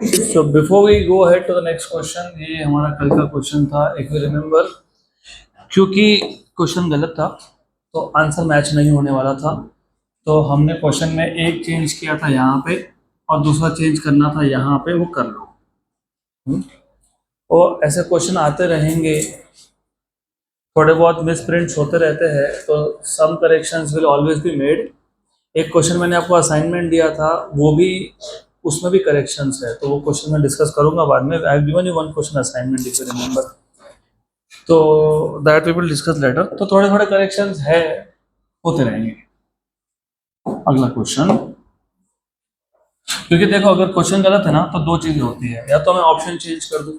So before we go ahead to the next question, ये हमारा कल का क्वेश्चन था, if you remember, क्योंकि क्वेश्चन गलत था तो आंसर मैच नहीं होने वाला था, तो हमने क्वेश्चन में एक चेंज किया था यहाँ पे और दूसरा चेंज करना था यहाँ पे, वो कर लो। और ऐसे क्वेश्चन आते रहेंगे, थोड़े बहुत मिस प्रिंट्स होते रहते हैं, तो some corrections will always be made. एक क्वेश्चन मैंने आपको असाइनमेंट दिया था, वो भी उसमें भी करेक्शंस है, तो वो क्वेश्चन मैं डिस्कस करूंगा बाद में। I have given you one question assignment, if you remember, तो that we will discuss later. तो थोड़े थोड़े करेक्शंस है, होते रहेंगे। अगला क्वेश्चन, क्योंकि देखो अगर क्वेश्चन गलत है ना तो दो चीजें होती है, या तो मैं ऑप्शन चेंज कर दूं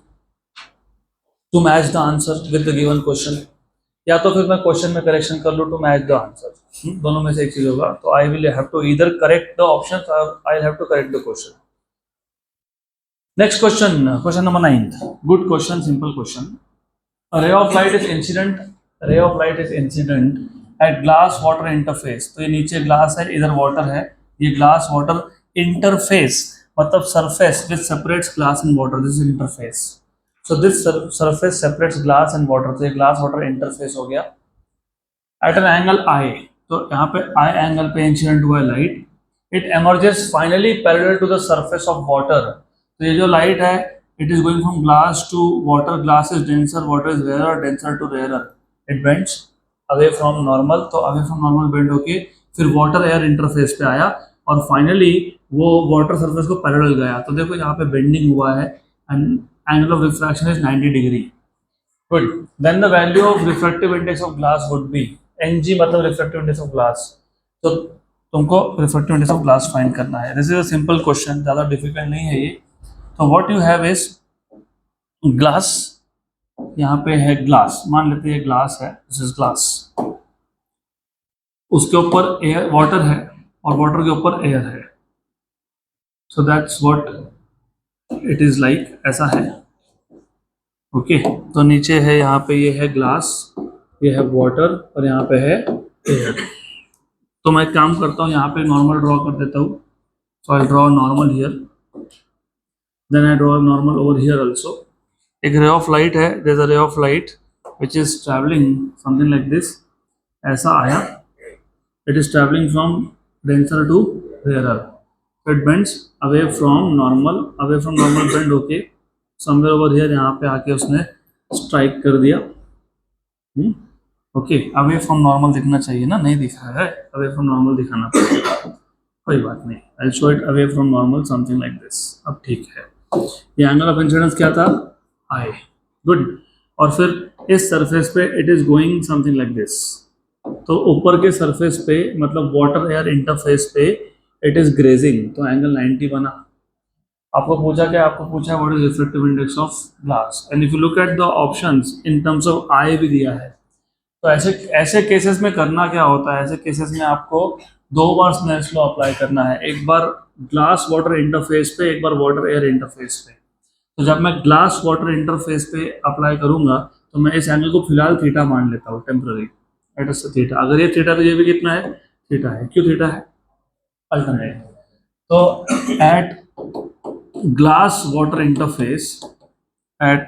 to match the answer with the given question, या तो फिर मैं क्वेश्चन में करेक्शन कर लूँ टू मैच द आंसर। दोनों में से एक चीज होगा, तो I will have to either correct the option, I will have to correct the question. Next question, question number 9, good question, simple question. Ray of light is incident, ray of light is incident at glass water interface. तो ये नीचे glass है, इधर water है, ये glass water interface मतलब surface which separates glass and water, this is interface. So this surface separates glass and water, तो ये ग्लास वाटर इंटरफेस हो गया। एट एन एंगल आई, तो यहाँ पे आई एंगल पे इंसिडेंट हुआ है light. It emerges finally parallel to the surface of water. तो ये जो लाइट है, it is going from glass to water, glass is denser, water is rarer, denser to rarer, it bends away from normal. तो away from normal bend होके फिर water air interface पे आया और फाइनली वो वाटर सरफेस को parallel गया। तो देखो यहाँ पे बेंडिंग हुआ है and angle of refraction is 90 degree. Good, then the value of refractive index of glass would be, NG मतलब रिफ्रैक्टिव इंडेक्स ऑफ ग्लास। तो तुमको refractive index of glass find करना है। This is a simple question, ज़्यादा difficult नहीं है ये। तो what you have is glass, यहाँ पे है ग्लास, मान लेते हैं ग्लास है, दिस इज ग्लास, उसके ऊपर एयर वाटर है और वाटर के ऊपर एयर है। So that's what it is like, ऐसा है। ओके तो नीचे है, यहाँ पे ये है ग्लास, ये है वाटर और यहाँ पे है एयर। तो मैं एक काम करता हूँ, यहाँ पे नॉर्मल ड्रॉ कर देता हूँ। So I draw normal here, then I draw normal over here also. एक रे ऑफ लाइट है, there is a ray of light which is travelling something like this, ऐसा आया। It is travelling from denser to rarer, it bends away from normal bend होके somewhere over here, यहाँ पे आके उसने strike कर दिया। ओके, अवे फ्रॉम नॉर्मल दिखना चाहिए ना, नहीं दिखा है, अवे फ्रॉम नॉर्मल दिखाना पड़ेगा, कोई बात नहीं। I show it away from normal something like this. अब ठीक है, ये एंगल ऑफ इंसिडेंस क्या था, आई। गुड, और फिर इस सरफेस पे it is going something like this. तो ऊपर के सरफेस पे मतलब वाटर एयर इंटरफेस पे इट इज ग्रेजिंग, तो एंगल 90 बना। आपको पूछा क्या, आपको पूछा what is refractive index of glass, and if you look at the options in terms of I भी दिया है। तो ऐसे ऐसे केसेस में करना क्या होता है, ऐसे केसेस में आपको दो बार स्नेल्स लॉ अप्लाई करना है, एक बार ग्लास वाटर इंटरफेस पे, एक बार वाटर एयर इंटरफेस पे। तो जब मैं ग्लास वाटर इंटरफेस पे अप्लाई करूंगा तो मैं इस एंगल को फिलहाल थीटा मान लेता हूँ, टेम्पररी, एट एस थीटा। अगर ये थीटा तो ये भी कितना है, थीटा है। क्यों थीटा है, अल्टरनेट। तो at glass water interface, at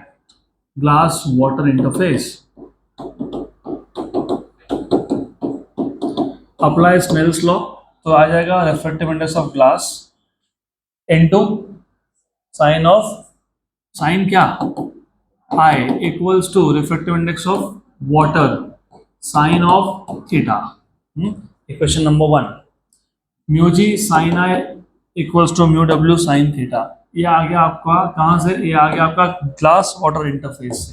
glass water interface apply Snell's law, तो आ जाएगा refractive index of glass into sine of, sine क्या, I, equals to refractive index of water sine of theta. Equation number 1, mu G sine I equals to mu W sine theta. ये आ गया आपका कहाँ से, ये आ गया आपका ग्लास वाटर इंटरफेस से।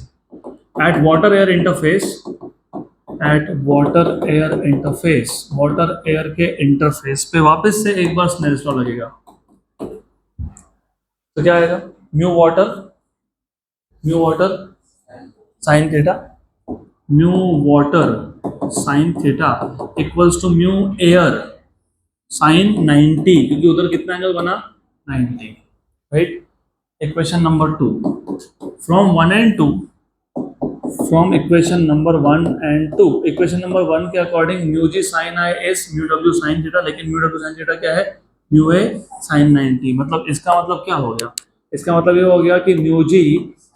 At water air interface, at water air interface, water air के इंटरफेस पे वापस से एक बार स्नेल्स लॉ लगेगा। तो क्या आएगा, mu water sine theta, mu water sine theta equals to mu air sine 90, क्योंकि उधर कितना एंगल बना, 90, right. Equation number 2, from 1 and 2, from equation number 1 and 2, equation number 1 के according mu G sine I is mu W sine theta, लेकिन mu W sine theta क्या है, mu A sine 90। मतलब इसका मतलब क्या हो गया, इसका मतलब ये हो गया कि mu G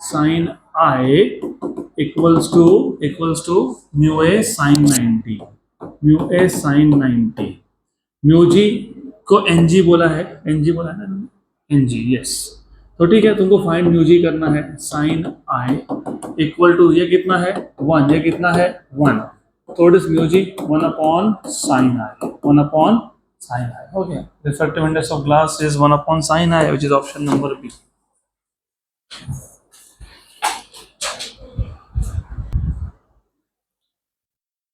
sine I equals to mu A sine 90, mu A sine 90। Mu G को एन जी बोला है, एन जी बोला है ना, एन जी, यस। तो ठीक है, तुमको फाइंड म्यू जी करना है, साइन आई इक्वल टू ये कितना है 1, ये कितना है 1, तो it is mu G 1 upon sine I, 1 upon sine I हो गया। Refractive index of glass is 1 upon sine I, which is option number B.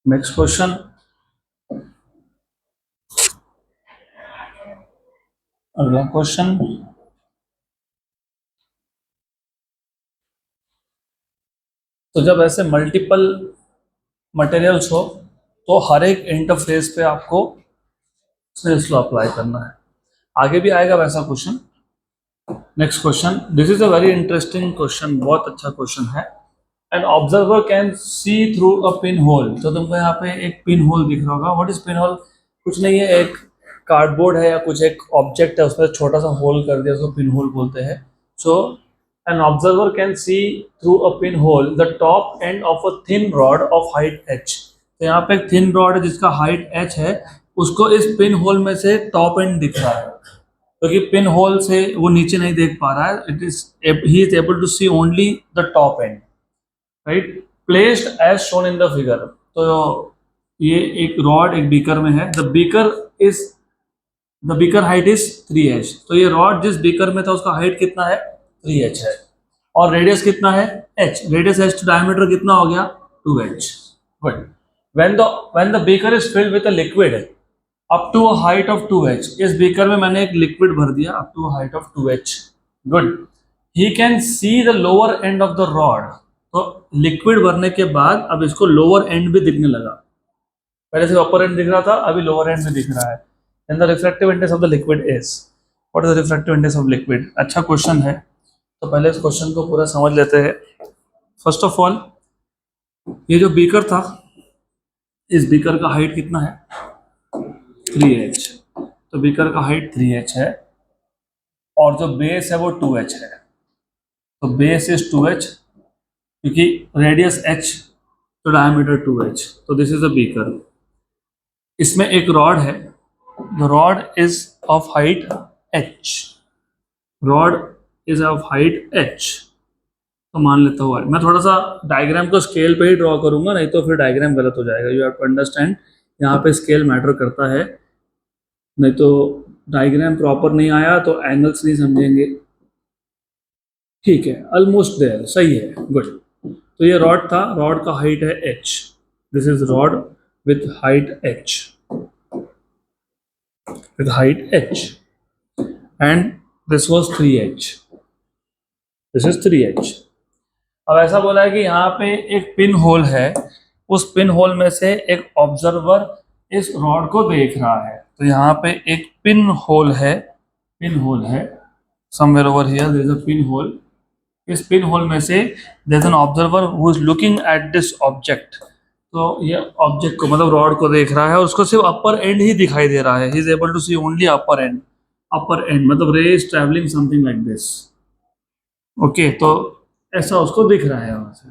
Next question, अगला क्वेश्चन, तो जब ऐसे मल्टीपल मटेरियल्स हो तो हर एक इंटरफेस पे आपको स्नेल्स लॉ अप्लाई करना है। आगे भी आएगा वैसा question. Next question, this is a very interesting question, बहुत अच्छा क्वेश्चन है। N observer can see through a pin whole, तो तुमको यहाँ पे एक पिन होल दिख रहा होगा। What is pin hole? कुछ नहीं है, एक कार्डबोर्ड है या कुछ एक ऑब्जेक्ट है, उसमें छोटा सा होल कर दिया, उसको पिन होल बोलते हैं। So an observer can see through a pin hole the top end of a thin rod of height h। तो यहाँ पे एक थिन रॉड है जिसका हाइट h है, उसको इस पिन होल में से टॉप एंड दिख रहा है, क्योंकि पिन होल से वो नीचे नहीं देख पा रहा है। It is he is able to see only the top end, right, placed as shown in the figure. तो ये एक रॉड एक बीकर में है, the beaker height is 3h। तो ये रॉड जिस बीकर में था उसका हाइट कितना है 3h है, और रेडियस कितना है h, रेडियस h तो डायमीटर कितना हो गया 2h। Good. When the beaker is filled with a liquid up to a height of 2h, इस बीकर में मैंने एक लिक्विड भर दिया up to a height of 2h। Good. He can see the lower end of the rod, तो liquid भरने के बाद अब इसको लोअर एंड भी दिखने लगा, पहले से अपर एंड दिख रहा था, अभी लोअर एंड भी दिख रहा है। And the refractive index of the liquid is, what is the refractive index of liquid? अच्छा क्वेश्चन है, तो पहले इस क्वेश्चन को पूरा समझ लेते हैं। फर्स्ट ऑफ ऑल, ये जो बीकर था, इस बीकर का हाइट कितना है 3h, तो बीकर का हाइट 3h है, और जो बेस है वो 2h है, तो बेस इज 2h, क्योंकि रेडियस h तो डायमीटर 2h, तो दिस इज अ बीकर। इसमें एक रॉड है, the rod is of height h, rod is of height h, तो मान लेता हूँ मैं थोड़ा सा डायग्राम को स्केल पे ही ड्रॉ करूंगा, नहीं तो फिर डायग्राम गलत हो जाएगा। यू हैव टू अंडरस्टैंड, यहाँ पे स्केल मैटर करता है, नहीं तो डायग्राम प्रॉपर नहीं आया तो एंगल्स नहीं समझेंगे। ठीक है, ऑलमोस्ट देयर, सही है, गुड। तो ये रॉड था, रॉड का हाइट है h, this is rod with height h, with height h, and this was 3h, this is 3h। अब ऐसा बोला है कि यहाँ पे एक पिन होल है, उस पिन होल में से एक ऑब्जर्वर इस रॉड को देख रहा है। तो यहाँ पे एक पिन होल है, somewhere over here there is a pin hole. इस पिन होल में से there is an observer who is looking at this object, तो ये ऑब्जेक्ट को मतलब रॉड को देख रहा है, और उसको सिर्फ अपर एंड ही दिखाई दे रहा है, he is able to see only upper end, upper end मतलब ray is travelling something like this. Okay, तो ऐसा उसको दिख रहा है वहां से।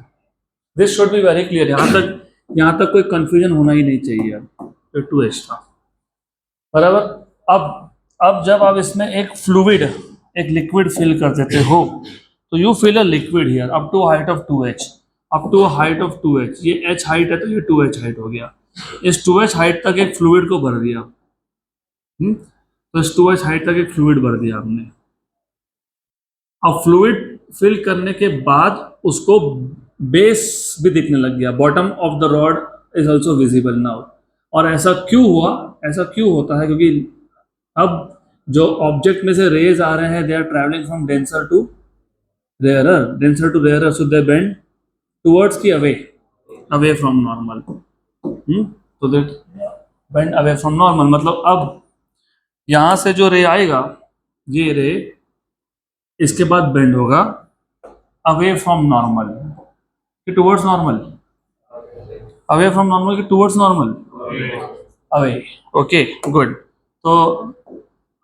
This should be very clear, यहाँ तक कोई कंफ्यूजन होना ही नहीं चाहिए। अब 2h था, बराबर। अब जब आप इसमें एक फ्लूइड, एक लिक्विड फिल कर देते हो, तो you fill a liquid here up to height of 2h, up to height of 2h, ये h हाइट है तो ये 2h हाइट हो गया। इस 2h हाइट तक एक फ्लूइड को भर दिया, तो इस 2h हाइट तक एक फ्लूइड भर दिया आपने। अब फ्लूइड फिल करने के बाद उसको बेस भी दिखने लग गया, bottom of the rod is also visible now. और ऐसा क्यों हुआ? ऐसा क्यों होता है? क्योंकि अब जो ऑब्जेक्ट में से रेज आ रहे हैं, they are travelling from denser to rarer, so they bend towards की अवे फ्रॉम नॉर्मल, तो they bend away from normal. मतलब अब यहां से जो रे आएगा, ये रे इसके बाद बेंड होगा अवे फ्रॉम नॉर्मल कि towards normal, away from normal कि towards normal, away. Okay, good. तो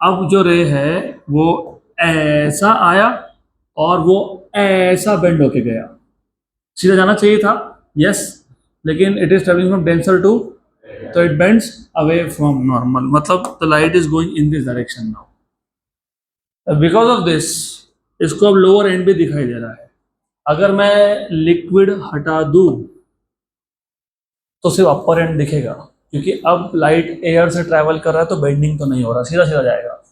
अब जो रे है वो ऐसा आया और वो ऐसा बेंड होके गया, सीधा जाना चाहिए था, यस, लेकिन it is travelling from denser to, तो it bends away from normal, मतलब the light is going in this direction now. Because of this इसको अब लोअर एंड भी दिखाई दे रहा है। अगर मैं लिक्विड हटा दूं तो सिर्फ अपर एंड दिखेगा, क्योंकि अब लाइट एयर से ट्रैवल कर रहा है तो बेंडिंग तो नहीं हो रहा, सीधा सीधा जाएगा,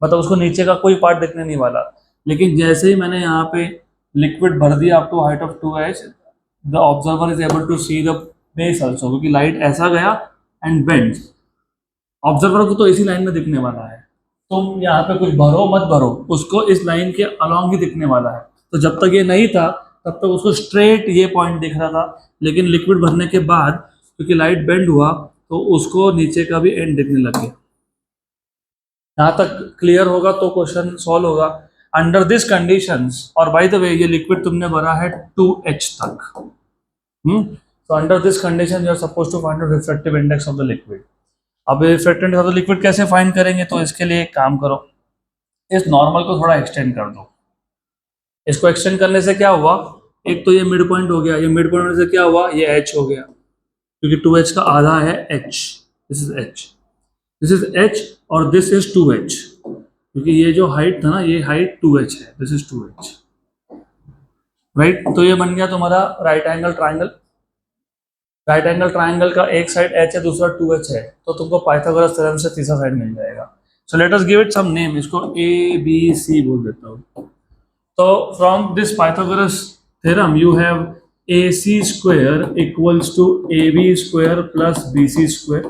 मतलब उसको नीचे का कोई पार्ट दिखने नहीं वाला। लेकिन जैसे ही मैंने यहाँ पे लिक्विड भर दिया up to height of 2h, the observer is able to see the base also, क्योंकि लाइट ऐसा गया एंड बेंड, ऑब्जर्वर को तो इसी लाइन में दिखने वाला है। तुम यहाँ पे कुछ भरो मत भरो, उसको इस लाइन के अलॉन्ग ही दिखने वाला है। तो जब तक ये नहीं था तब तक उसको स्ट्रेट ये पॉइंट दिख रहा था, लेकिन लिक्विड भरने के बाद क्योंकि लाइट बेंड हुआ तो उसको नीचे का भी एंड दिखने लग गया। यहाँ तक क्लियर होगा तो क्वेश्चन सॉल्व होगा। अंडर दिस कंडीशंस, और बाय द वे ये लिक्विड तुमने भरा है 2h तक, तो under this condition you are suppose to find the refractive index of the liquid. अब refractive index of the liquid कैसे फाइंड करेंगे, तो इसके लिए एक काम करो, इस नॉर्मल को थोड़ा एक्सटेंड कर दो। इसको एक्सटेंड करने से क्या हुआ, एक तो ये मिड पॉइंट हो गया, ये मिड पॉइंट होने से क्या हुआ, ये h हो गया, क्योंकि 2h का आधा है h, this is h, this is h और दिस इज 2h, क्योंकि ये जो हाइट था ना, ये हाइट 2h है, दिस इज 2h, राइट। तो ये बन गया तुम्हारा right angle triangle. Right angle triangle का एक साइड h है, दूसरा 2h है, तो तुमको पाइथागोरस थ्योरम से तीसरा साइड मिल जाएगा। So let us give it some name, इसको ABC बोल देता हूँ। तो from this Pythagoras theorem you have AC square equals to AB square plus BC square,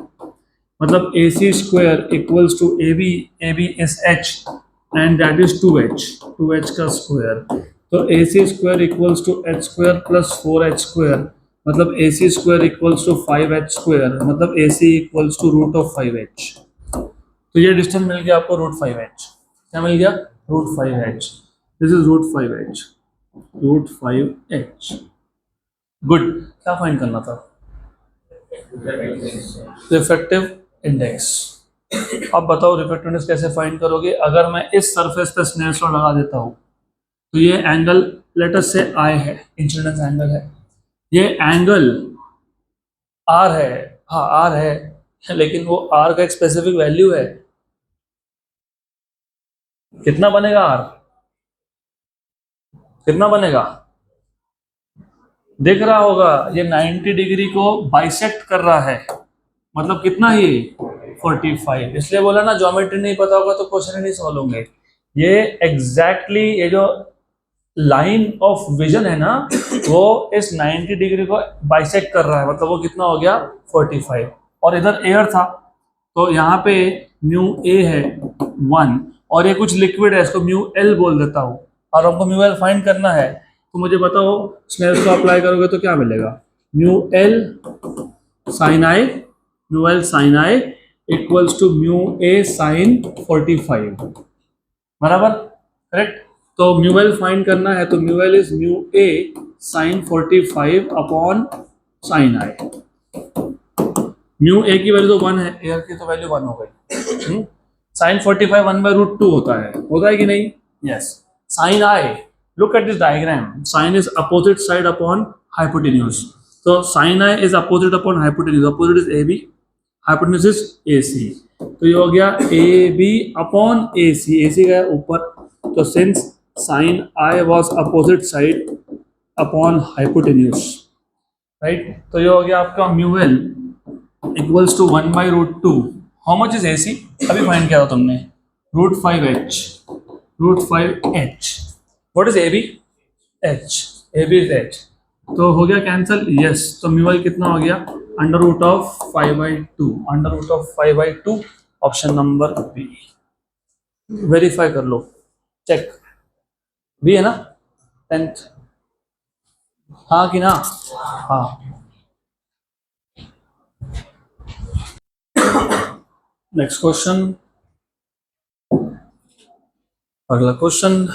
मतलब AC square equals to AB is h and that is 2h का square, तो AC square equals to h square plus 4h square, मतलब AC square equals to 5h square, मतलब AC equals to root of 5h। तो ये distance मिल गया आपको root 5h, क्या मिल गया, root 5h, this is root 5h, root 5h। Good, क्या फाइंड करना था, रिफ्रैक्टिव इंडेक्स। अब बताओ रिफ्रैक्टिव इंडेक्स कैसे फाइंड करोगे। अगर मैं इस सरफेस पे स्नेल्स लॉ लगा देता हूँ तो ये एंगल लेट अस से I है, इंसिडेंस एंगल है, ये एंगल R है, हाँ R है, लेकिन वो R का एक स्पेसिफिक वैल्यू है, कितना बनेगा R, कितना बनेगा, दिख रहा होगा, ये 90 डिग्री को बाइसेक्ट कर रहा है, मतलब कितना ही 45। इसलिए बोला ना ज्योमेट्री नहीं पता होगा तो क्वेश्चन ही नहीं सॉल्व होंगे। ये एग्जैक्टली ये जो लाइन ऑफ विजन है ना, वो इस 90 डिग्री को बाइसेक्ट कर रहा है, मतलब वो कितना हो गया 45। और इधर एयर था तो यहाँ पे म्यू ए है 1, और ये कुछ लिक्विड है, इसको म्यू एल बोल देता हूँ, और हमको म्यू एल फाइंड करना है। तो मुझे बताओ स्नेल्स को अप्लाई करोगे तो क्या मिलेगा, mu L sine I, mu L sine I equals to mu A sine 45, बराबर, करेक्ट। तो म्यू एल फाइंड करना है, तो mu L is mu A sine 45 upon sine I. Mu A की वैल्यू तो 1 है, एयर की तो वैल्यू 1 हो गई। साइन 45 1/√2 होता है कि नहीं, yes. Sine I, look at this diagram, sine is opposite side upon hypotenuse, तो sine I is opposite upon hypotenuse, opposite is AB, hypotenuse is AC, तो ये हो गया AB अपॉन AC, AC गया ऊपर, तो since sine I was opposite side upon hypotenuse, right, तो ये हो गया आपका mu L equals to 1/√2। How much is AC, अभी फाइंड किया था तुमने, root 5h, root 5h। What is AB, h, AB is h, तो हो गया कैंसिल, यस। तो म्यू एल कितना हो गया, under root of 5/2, under root of 5/2, option number B. Verify कर लो, चेक, बी है ना 10th, हाँ कि ना, हाँ। नेक्स्ट क्वेश्चन, अगला question,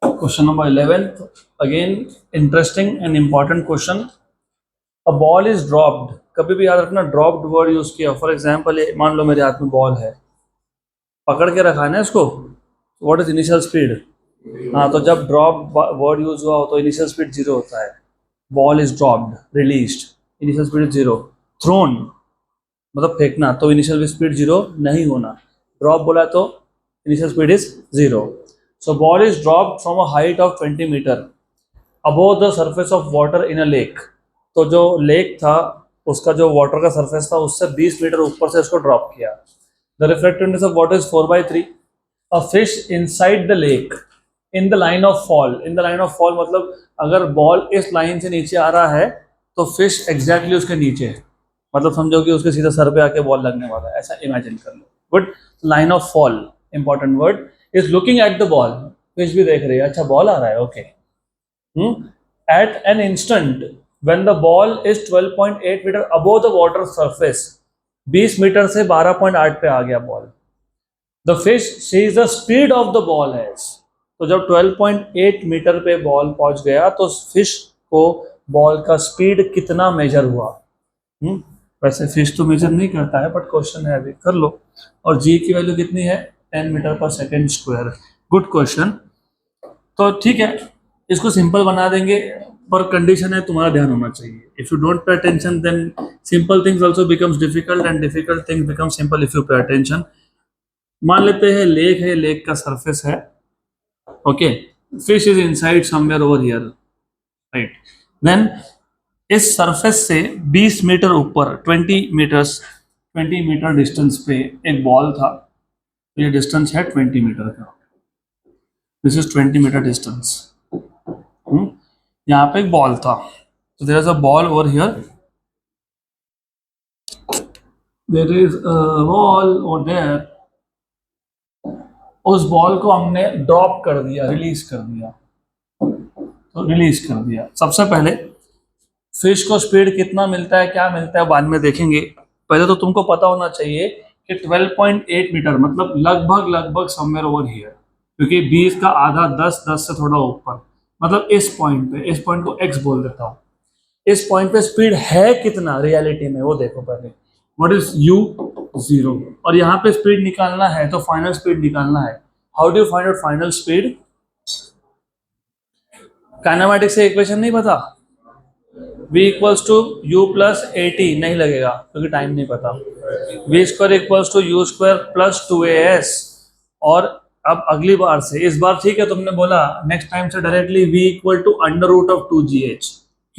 question number 11, again interesting and important question. A ball is dropped कभी भी याद रखना ड्रॉप्ड वर्ड यूज किया, फॉर एग्जाम्पल मान लो मेरे हाथ में बॉल है, पकड़ के रखा है ना इसको, व्हाट इज इनिशियल स्पीड, हाँ तो जब ड्रॉप वर्ड यूज हुआ हो तो इनिशियल स्पीड 0 होता है, ball is dropped, released, initial speed 0, thrown मतलब फेंकना, तो इनिशियल स्पीड 0 नहीं होना, ड्रॉप बोला तो initial speed is 0। So ball is dropped from a height of 20 metre above the surface of water in a lake, तो जो लेक था उसका जो वाटर का सरफेस था उससे 20 मीटर ऊपर से इसको ड्रॉप किया। The reflectiveness of water is 4/3। A fish inside the lake in the line of fall, in the line of fall मतलब अगर बॉल इस लाइन से नीचे आ रहा है तो फिश एग्जैक्टली उसके नीचे है, मतलब समझो कि उसके सीधा सर पे आके बॉल लगने वाला है, ऐसा इमेजिन कर लो। Good, line of fall important word, is looking at the ball, fish भी देख रही है, अच्छा बॉल आ रहा है, okay. At an instant when the ball is 12.8 metre above the water surface, 20 metre से 12.8 पे आ गया ball, the fish sees the speed of the ball as, तो जब 12.8 मीटर पे बॉल पहुंच गया तो फिश को बॉल का स्पीड कितना मेजर हुआ। वैसे फिश तो मेजर नहीं करता है बट क्वेश्चन है अभी कर लो। और जी की वैल्यू कितनी है 10 metre per second square. Good question. तो ठीक है इसको सिंपल बना देंगे पर कंडीशन है तुम्हारा ध्यान होना चाहिए, if you don't pay attention then simple things also becomes difficult and difficult things become simple if you pay attention. मान लेते हैं लेक है, लेक का सरफेस है, okay, fish is inside somewhere over here, right, then इस surface से 20 metre ऊपर 20 metre distance पे एक बॉल था, ये डिस्टेंस है 20 मीटर का, दिस इज 20 मीटर डिस्टेंस। यहाँ पे एक बॉल था, तो there is a ball over here, there is a ball over there, उस बॉल को हमने ड्रॉप कर दिया, रिलीज कर दिया, तो रिलीज कर दिया। सबसे पहले फिश को स्पीड कितना मिलता है, क्या मिलता है बाद में देखेंगे, पहले तो तुमको पता होना चाहिए कि 12.8 मीटर मतलब लगभग समवेयर ओवर हियर, क्योंकि 20 का आधा 10 से थोड़ा ऊपर, मतलब इस पॉइंट पे, इस पॉइंट को x बोल देता हूँ, इस पॉइंट पे स्पीड है कितना रियलिटी में वो देखो पहले, व्हाट इज u 0, और यहाँ पे स्पीड निकालना है तो फाइनल स्पीड निकालना है। How do you find out final speed, kinematics से इक्वेशन नहीं पता, v equals to u plus 80 नहीं लगेगा क्योंकि टाइम नहीं पता, v square equals to u square plus 2as, और अब अगली बार से, इस बार ठीक है तुमने बोला, नेक्स्ट टाइम से directly v equal to under root of 2gh,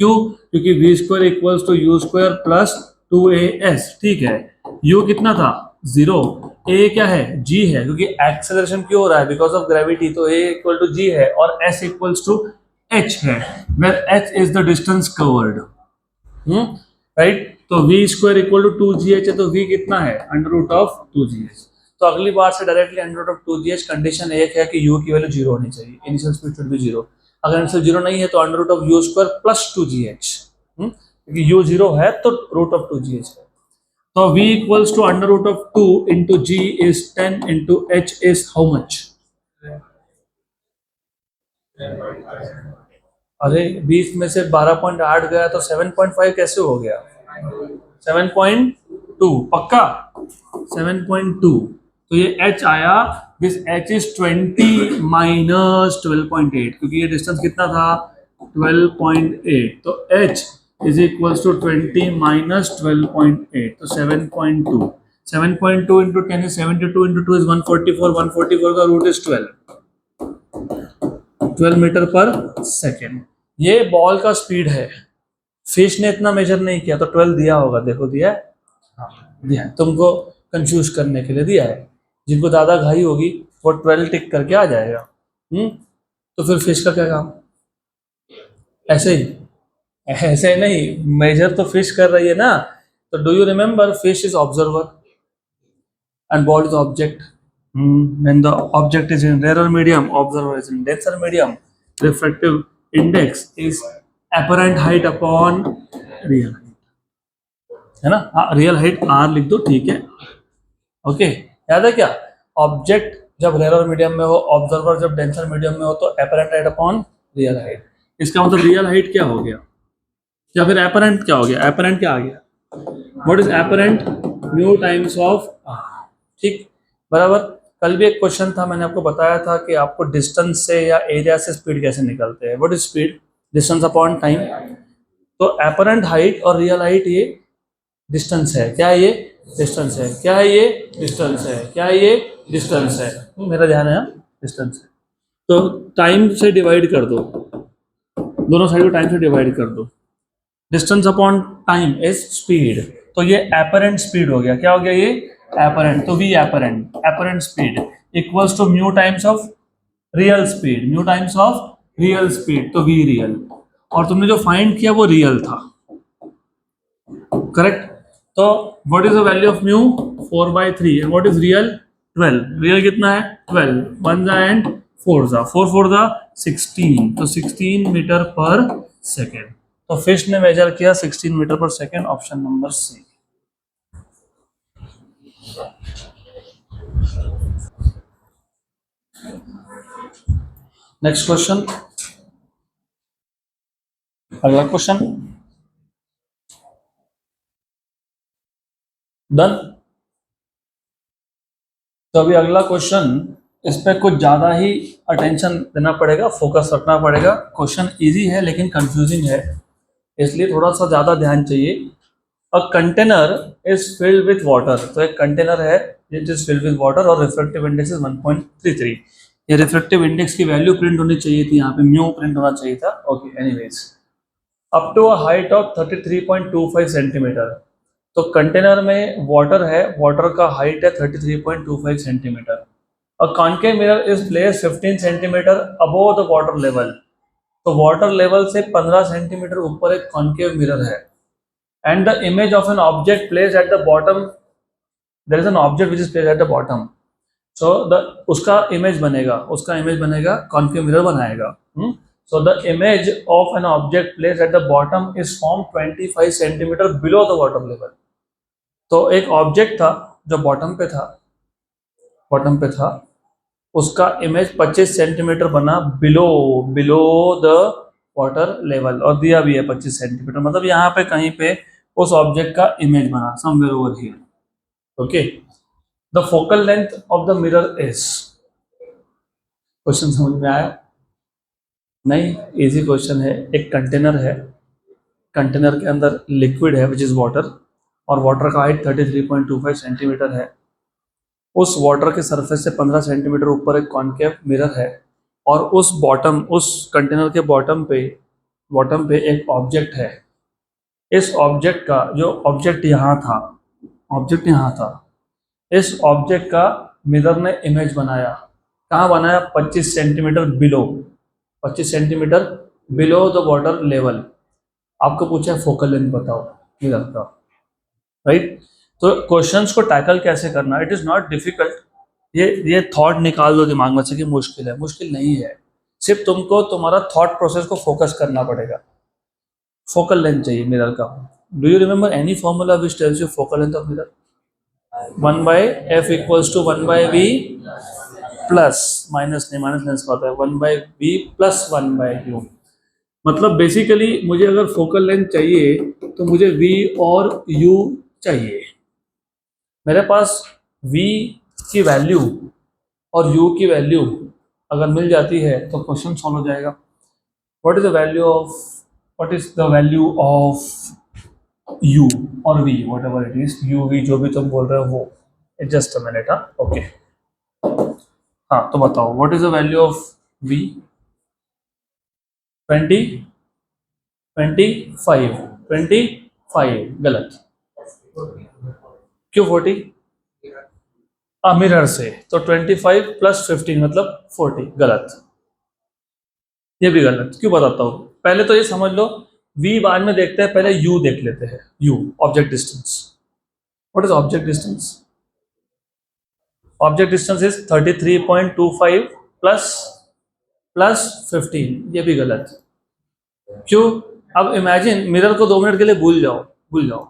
क्यों, क्योंकि v square equals to u square plus 2as, ठीक है, u कितना था 0, a क्या है g है, क्योंकि एक्सेलरेशन क्यों हो रहा है बिकॉज ऑफ ग्रेविटी, तो a इक्वल टू g है, और s इक्वल्स टू h है, where h is the distance covered, right, तो v square equal to 2gh है, तो v कितना है अंडर रूट ऑफ 2gh, तो अगली बार से directly under root of 2gh, condition एक है कि u की वैल्यू 0 होनी चाहिए, इनिशियल स्पीड शुड बी 0, अगर इनिशियल 0 नहीं है तो under root of u square plus 2gh, क्योंकि u 0 है तो रूट ऑफ 2gh है, तो v equals to under root of 2 into g is 10 into h is how much, अरे 20 में से 12.8 गया तो 7.5 कैसे हो गया, 7.2 पक्का, 7.2, तो ये h आया, दिस h इज 20 माइनस 12.8, क्योंकि ये डिस्टेंस कितना था 12.8, तो h is equals to 20 minus 12.8, तो 7.2, 7.2 इंटू 10 इज 72 इंटू 2 इज 144, 144 का root is 12 metre per second, ये बॉल का स्पीड है, फिश ने इतना मेजर नहीं किया तो 12 दिया होगा, देखो दिया है, हाँ दिया है, तुमको कंफ्यूज करने के लिए दिया है, जिनको ज्यादा घाई होगी वो 12 टिक करके आ जाएगा, तो फिर फिश का क्या काम, ऐसे ही, ऐसे नहीं, मेजर तो फिश कर रही है ना, तो do you remember fish is observer and ball is object. When the object is in rarer medium, observer is in denser medium, refractive index is apparent height upon real height, है ना, हाँ real height r लिख दो, ठीक है, okay, याद है क्या, ऑब्जेक्ट जब रेयर मीडियम में हो, ऑब्जर्वर जब डेंसर मीडियम में हो, तो apparent height upon real height, इसका मतलब रियल हाइट क्या हो गया, या फिर apparent क्या हो गया, apparent क्या आ गया, what is apparent mu times of ठीक बराबर। कल भी एक क्वेश्चन था, मैंने आपको बताया था कि आपको डिस्टेंस से या एरिया से स्पीड कैसे निकलते हैं। What is speed? Distance upon time. तो एपरेंट हाइट और रियल हाइट ये डिस्टेंस है। क्या है ये? डिस्टेंस है। क्या है ये? डिस्टेंस है। क्या है ये? डिस्टेंस है। मेरा ध्यान है डिस्टेंस है। तो टाइम से डिवाइड कर दो, दोनों साइड को टाइम से डिवाइड कर दो। Distance upon time is speed. तो ये एपरेंट स्पीड हो गया। क्या हो गया ये? एपरेंट। तो v apparent, apparent speed equals to mu times of real speed, mu times of real speed, तो वी रियल। और तुमने जो फाइंड किया वो रियल था, करेक्ट। तो what is the value of mu? 4/3। And what is real? 12। Real कितना है? 12। 1 जा एंड 4 जा, 4 जा 16, तो 16 मीटर पर सेकेंड। तो फिश ने मेजर किया 16 metre per second, option number C. Next question, अगला क्वेश्चन डन। तो अभी अगला क्वेश्चन, इस पे कुछ ज्यादा ही अटेंशन देना पड़ेगा, फोकस रखना पड़ेगा। क्वेश्चन इजी है लेकिन कंफ्यूजिंग है, इसलिए थोड़ा सा ज्यादा ध्यान चाहिए। A container is filled with water. तो एक कंटेनर है it is filled with water और रिफ्रेक्टिव इंडेक्स इज 1.33। ये रिफ्रेक्टिव इंडेक्स की वैल्यू प्रिंट होनी चाहिए थी, यहाँ पे म्यू प्रिंट होना चाहिए था। Okay anyways, up to a height of 33.25 centimetre. तो कंटेनर में वाटर है, वाटर का हाइट है 33.25 centimetre. A concave mirror is place 15 centimetre above the water level. तो वाटर लेवल से 15 सेंटीमीटर ऊपर एक कॉन्केव मिरर है। And the image of an object place at the bottom, there is an object which is place at the bottom. So the उसका image बनेगा, उसका image बनेगा, concave mirror बनाएगा। So the image of an object placed at the bottom is formed 25 centimetre below the water level। तो एक object था जो bottom पे था, बॉटम पे था, उसका इमेज 25 सेंटीमीटर बना below, below the water level, और दिया भी है 25 सेंटीमीटर, मतलब यहाँ पे कहीं पे उस ऑब्जेक्ट का इमेज बना, somewhere over here. Okay, the focal length of the mirror is. Question समझ में आया? नहीं, इजी क्वेश्चन है। एक कंटेनर है, कंटेनर के अंदर लिक्विड है विच इज़ वाटर, और वाटर का हाइट 33.25 सेंटीमीटर है। उस वाटर के सरफेस से 15 सेंटीमीटर ऊपर एक कॉन्केव मिरर है, और उस बॉटम, उस कंटेनर के बॉटम पे एक ऑब्जेक्ट है। इस ऑब्जेक्ट का जो ऑब्जेक्ट यहाँ था, ऑब्जेक्ट यहाँ था, इस ऑब्जेक्ट का मिरर ने इमेज बनाया। कहाँ बनाया? 25 centimetre below, 25 centimetre below the water level. आपको पूछा फोकल लेंथ बताओ मिरर का, राइट। तो क्वेश्चंस को टैकल कैसे करना, इट इज नॉट डिफिकल्ट। ये थॉट निकाल दो दिमाग में से कि मुश्किल है, मुश्किल नहीं है। सिर्फ तुमको तुम्हारा थॉट प्रोसेस को फोकस करना पड़ेगा। फोकल लेंथ चाहिए मिरर का। Do you remember any formula which tells you focal length of mirror? 1/f equals to 1/v plus, minus नहीं, माइनस लेंस का होता है 1/v प्लस 1/u। मतलब बेसिकली मुझे अगर फोकल लेंथ चाहिए तो मुझे v और u चाहिए। मेरे पास v की वैल्यू और u की वैल्यू अगर मिल जाती है तो क्वेश्चन सॉल्व हो जाएगा। What is the value of, what is the value of u और v, what ever it is, u v जो भी तुम बोल रहे हो वो। जस्ट अ मिनट, हाँ ओके। हाँ तो बताओ what is the value of v? 20, 25, 25 गलत। क्यों 40? मिरर से, तो 25 प्लस 15 मतलब 40, गलत। ये भी गलत। क्यों बताता हूँ, पहले तो ये समझ लो, v बाद में देखते हैं, पहले u देख लेते हैं। u object distance. What is object distance? Object distance is 33.25 plus plus 15, ये भी गलत। क्यों? अब इमेजिन, मिरर को 2 मिनट के लिए भूल जाओ, भूल जाओ,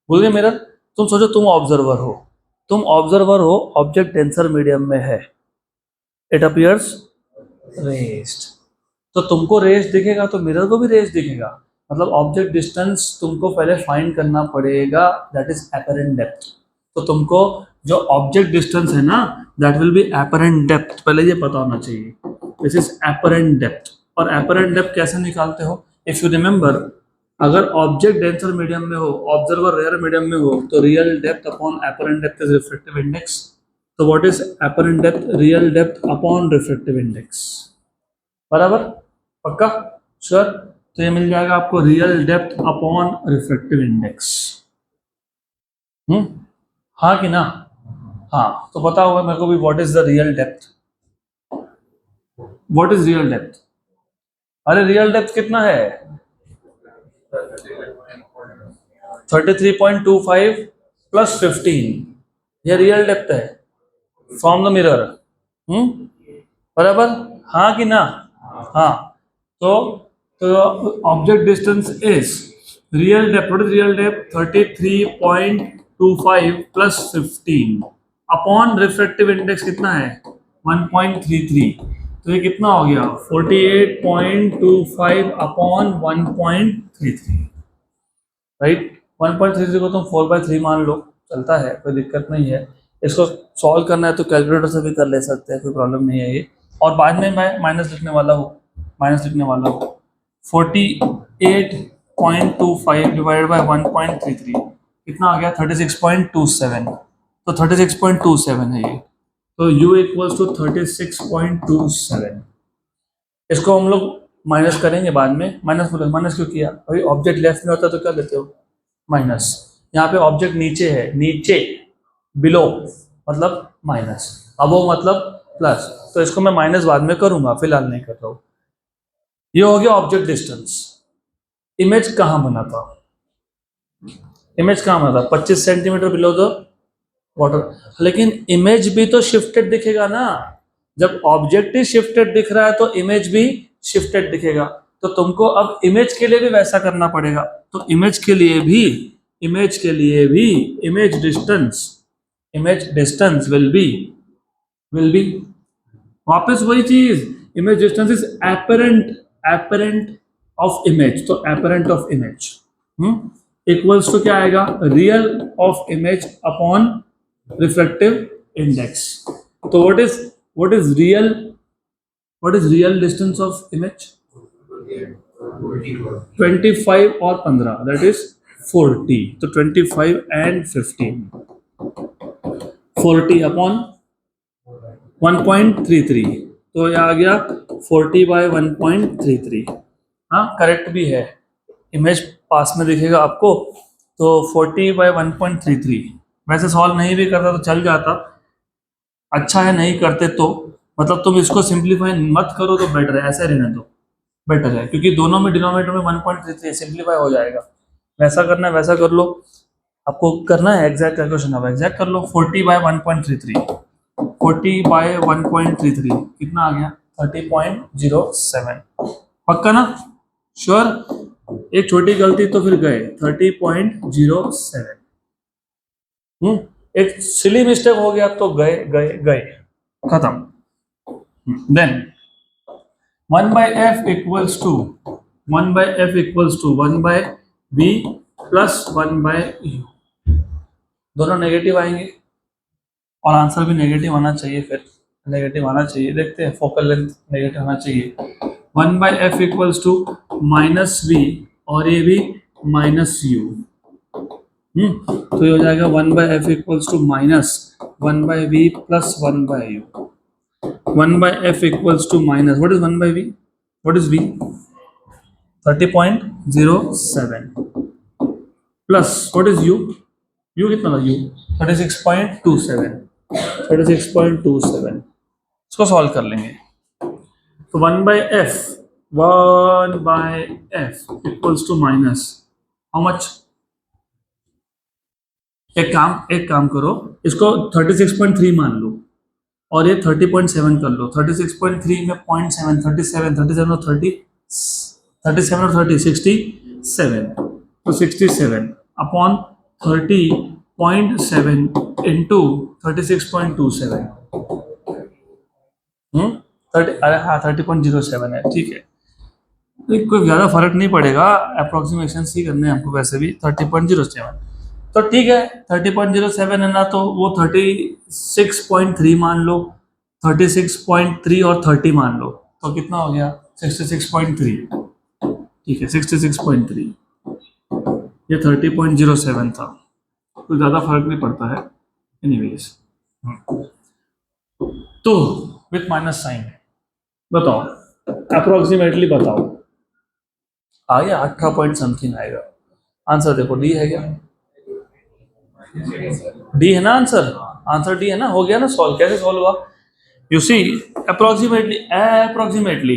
भूल गए मिरर। तुम सोचो तुम ऑब्जर्वर हो, तुम ऑब्जर्वर हो, ऑब्जेक्ट डेंसर मीडियम में है, इट अपीयर्स रेस्ड। तो तुमको रेस दिखेगा तो मिरर को भी रेस दिखेगा। मतलब ऑब्जेक्ट डिस्टेंस तुमको पहले फाइंड करना पड़ेगा, दैट इज एपरेंट डेप्थ। तो तुमको जो ऑब्जेक्ट डिस्टेंस है ना, that will be apparent depth, पहले ये पता होना चाहिए। This is apparent depth. और एपरेंट डेप्थ कैसे निकालते हो? इफ यू रिमेंबर, अगर ऑब्जेक्ट डेंसर मीडियम में हो, ऑब्जर्वर रेयर मीडियम में हो, तो real depth upon apparent depth is refractive index. तो what is apparent depth? Real depth upon refractive index. बराबर? पक्का? श्योर? तो ये मिल जाएगा आपको real depth upon refractive index. हाँ कि ना? हाँ, तो पता होगा मेरे को भी what is the real depth. What is real depth? अरे रियल डेप्थ कितना है? 33.25 प्लस 15, ये रियल डेप्थ है फ्रॉम द मिरर। बराबर? हाँ कि ना? हाँ। तो object distance is real depth. What is real depth? 33.25 plus 15 upon refractive index कितना है? 1.33। तो ये कितना हो गया? 48.25 अपॉन 1.33, राइट? 1.33 को तुम 4/3 मान लो, चलता है, कोई दिक्कत नहीं है। इसको सॉल्व करना है तो कैलकुलेटर से भी कर ले सकते हैं, कोई प्रॉब्लम नहीं है ये। और बाद में मैं माइनस लिखने वाला हूँ, 48.25 डिवाइडेड बाय 1.33 कितना आ गया? 36.27। तो 36.27 है ये। तो u इक्वल्स टू 36.27। इसको हम लोग माइनस करेंगे बाद में। माइनस क्यों किया? अभी ऑब्जेक्ट लेफ्ट में होता तो क्या लेते हो? माइनस। यहाँ पे ऑब्जेक्ट नीचे है, नीचे, बिलो मतलब माइनस, अबो मतलब प्लस। तो इसको मैं माइनस बाद में करूंगा, फिलहाल नहीं कर रहा हूँ। ये हो गया ऑब्जेक्ट डिस्टेंस। इमेज कहाँ बना था? इमेज कहाँ बना था? 25 सेंटीमीटर बिलो द वाटर। लेकिन इमेज भी तो शिफ्टेड दिखेगा ना। जब ऑब्जेक्ट ही शिफ्टेड दिख रहा है तो इमेज भी शिफ्टेड दिखेगा। तो तुमको अब इमेज के लिए भी वैसा करना पड़ेगा। तो इमेज के लिए भी इमेज डिस्टेंस विल बी वापस वही चीज। Image distance is apparent of image. तो apparent of image equals to क्या आएगा? Real of image upon reflective index. तो what is real distance of image? 25 और 15, दैट इज 40। तो 25 एंड 15, 40 अपॉन 1.33, तो ये आ गया 40/1.33। हाँ, करेक्ट भी है, इमेज पास में दिखेगा आपको। तो 40/1.33। वैसे सॉल्व नहीं भी करता तो चल जाता, अच्छा है नहीं करते तो। मतलब तुम इसको सिंप्लीफाई मत करो तो बेटर है, ऐसे रहने दो, बेटर है, क्योंकि दोनों में डिनोमिनेटर में 1.33 सिंप्लीफाई हो जाएगा। वैसा करना है वैसा कर लो, आपको करना है एग्जैक्ट कैलकुलेशन, अब एग्जैक्ट कर लो। 40/1.33, 40/1.33 कितना आ गया? 30.07। पक्का ना? श्योर? एक छोटी गलती तो फिर गए 30.07। एक सिली मिस्टेक हो गया तो गए गए गए, खत्म। Then 1/f equals to 1/v plus 1/u, दोनों नेगेटिव आएंगे और आंसर भी नेगेटिव आना चाहिए। फिर नेगेटिव आना चाहिए, देखते हैं, फोकल लेंथ नेगेटिव आना चाहिए। 1/f इक्वल्स टू -v और ये भी -u। तो ये हो जाएगा 1/f equals to -1/v plus 1/u। 1/f equals to minus, what is 1/v? What is v? 30.07 plus what is u? u कितना था? u 36.27। 36.27 इसको सॉल्व कर लेंगे। तो 1/f equals to minus how much? एक काम करो, इसको 36.3 मान लो और ये 30.7 कर लो। 36.3 में 0.7, 37 और 30, 37 और 30, 67। तो 67 अपॉन 30.7 इंटू 36.27। 30, अरे हाँ 30.07 है, ठीक है। कोई ज़्यादा फर्क नहीं पड़ेगा, अप्रोक्सीमेशन सी करने हैं हमको वैसे भी 30.07। तो ठीक है 30.07 है ना, तो वो 36.3 मान लो, 36.3 और 30 मान लो, तो कितना हो गया 66.3। ठीक है 66.3, ये 30.07 था, तो ज़्यादा फर्क नहीं पड़ता है एनीवेज। तो विथ माइनस साइन बताओ, अप्रोक्सीमेटली बताओ, आ गया 18 पॉइंट समथिंग आएगा। आंसर देखो डी है क्या, डी है ना आंसर, आंसर डी है ना, हो गया ना सॉल्व। कैसे सॉल्व हुआ, यू सी अप्रोक्सीमेटली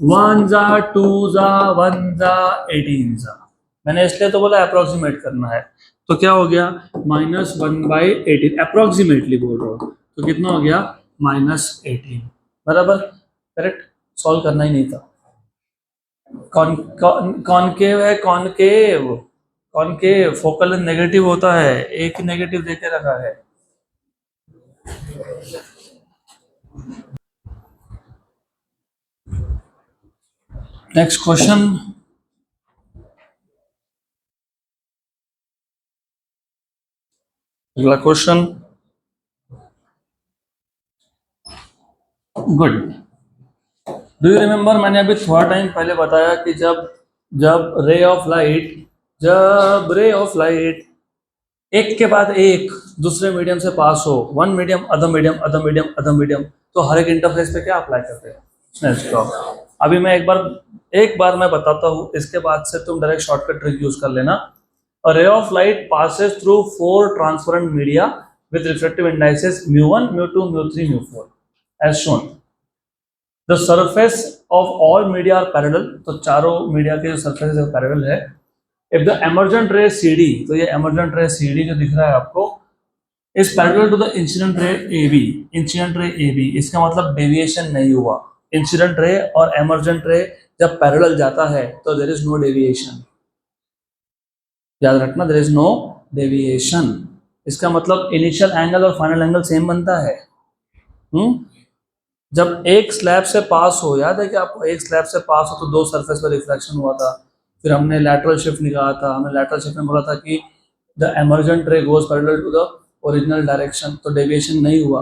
1 जा 2 जा 1 जा 18 जा, मैंने इसलिए तो बोला अप्रोक्सीमेट करना है, तो क्या हो गया -1/18, अप्रोक्सीमेटली बोल रहा हूँ, तो कितना हो गया -18, बराबर करेक्ट। सॉल्व करना ही नहीं था। कॉनकेव है, कॉनकेव कॉनकेव फोकल नेगेटिव होता है, एक ही नेगेटिव देके रखा है। नेक्स्ट क्वेश्चन, अगला question, good. Do you remember, मैंने अभी थोड़ा टाइम पहले बताया कि जब जब रे ऑफ लाइट एक के बाद एक दूसरे मीडियम से पास हो, one medium other medium other medium other medium, तो हर एक इंटरफेस पे क्या अप्लाई करते हैं, स्नेल्स लॉ। अभी मैं एक बार मैं बताता हूँ, इसके बाद से तुम डायरेक्ट शॉर्टकट ट्रिक यूज कर लेना। A ray of light passes through 4 transparent media with refractive indices mu1, mu2, mu3, mu4 as shown. The surface of all media are parallel, तो चारों मीडिया के जो सरफेस है पैरेलल है। If the emergent ray CD, तो ये emergent ray CD जो दिख रहा है आपको, is parallel to the incident ray AB, incident ray AB, इसका मतलब डेविएशन नहीं हुआ। इंसिडेंट रे और emergent ray जब पैरेलल जाता है तो there is no deviation, याद रखना, देयर इज नो डेविएशन। इसका मतलब इनिशियल एंगल और फाइनल एंगल सेम बनता है। जब एक स्लैब से पास हो, याद है कि आपको एक स्लैब से पास हो तो दो सरफेस पर रिफ्लेक्शन हुआ था, फिर हमने लैटरल शिफ्ट निकाला था, हमने लैटरल शिफ्ट में बोला था कि the emergent ray goes parallel to the original direction, तो डेविएशन नहीं हुआ।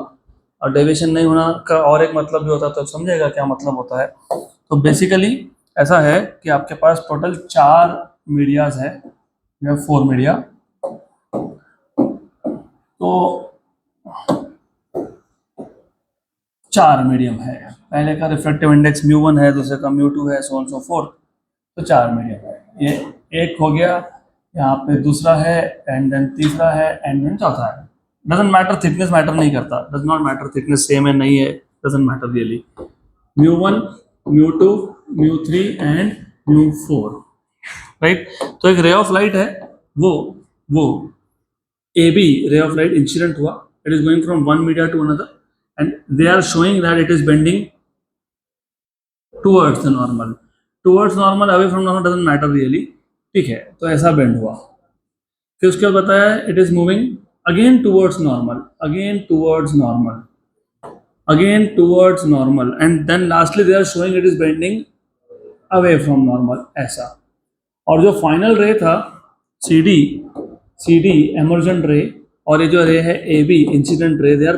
और डेविएशन नहीं होना का और एक मतलब भी होता है, तो समझेगा क्या मतलब होता है। तो बेसिकली ऐसा है कि आपके पास टोटल 4 मीडियाज है, 4 मीडिया, तो 4 मीडियम है। पहले का रिफ्लेक्टिव इंडेक्स mu1 है, दूसरे का mu2 है, सो ऑन सो फोर्थ, तो 4 मीडियम है। ये एक हो गया, यहाँ पे दूसरा है, एंड देन तीसरा है, एंड देन चौथा है। डजंट मैटर, थिकनेस मैटर नहीं करता, does not matter, thickness same है नहीं है, doesn't matter really. mu1, mu2, mu3 and mu4, right. तो एक रे ऑफ लाइट है, वो AB ray of light incident हुआ, it is going from one media to another and they are showing that it is bending towards the normal, away from normal doesn't matter really, ठीक है। तो ऐसा bend हुआ, फिर उसके बाद बताया it is moving again towards normal, and then lastly they are showing it is bending away from normal, ऐसा। और जो फाइनल रे था CD एमर्जेंट रे, और ये जो रे है AB incident ray, they are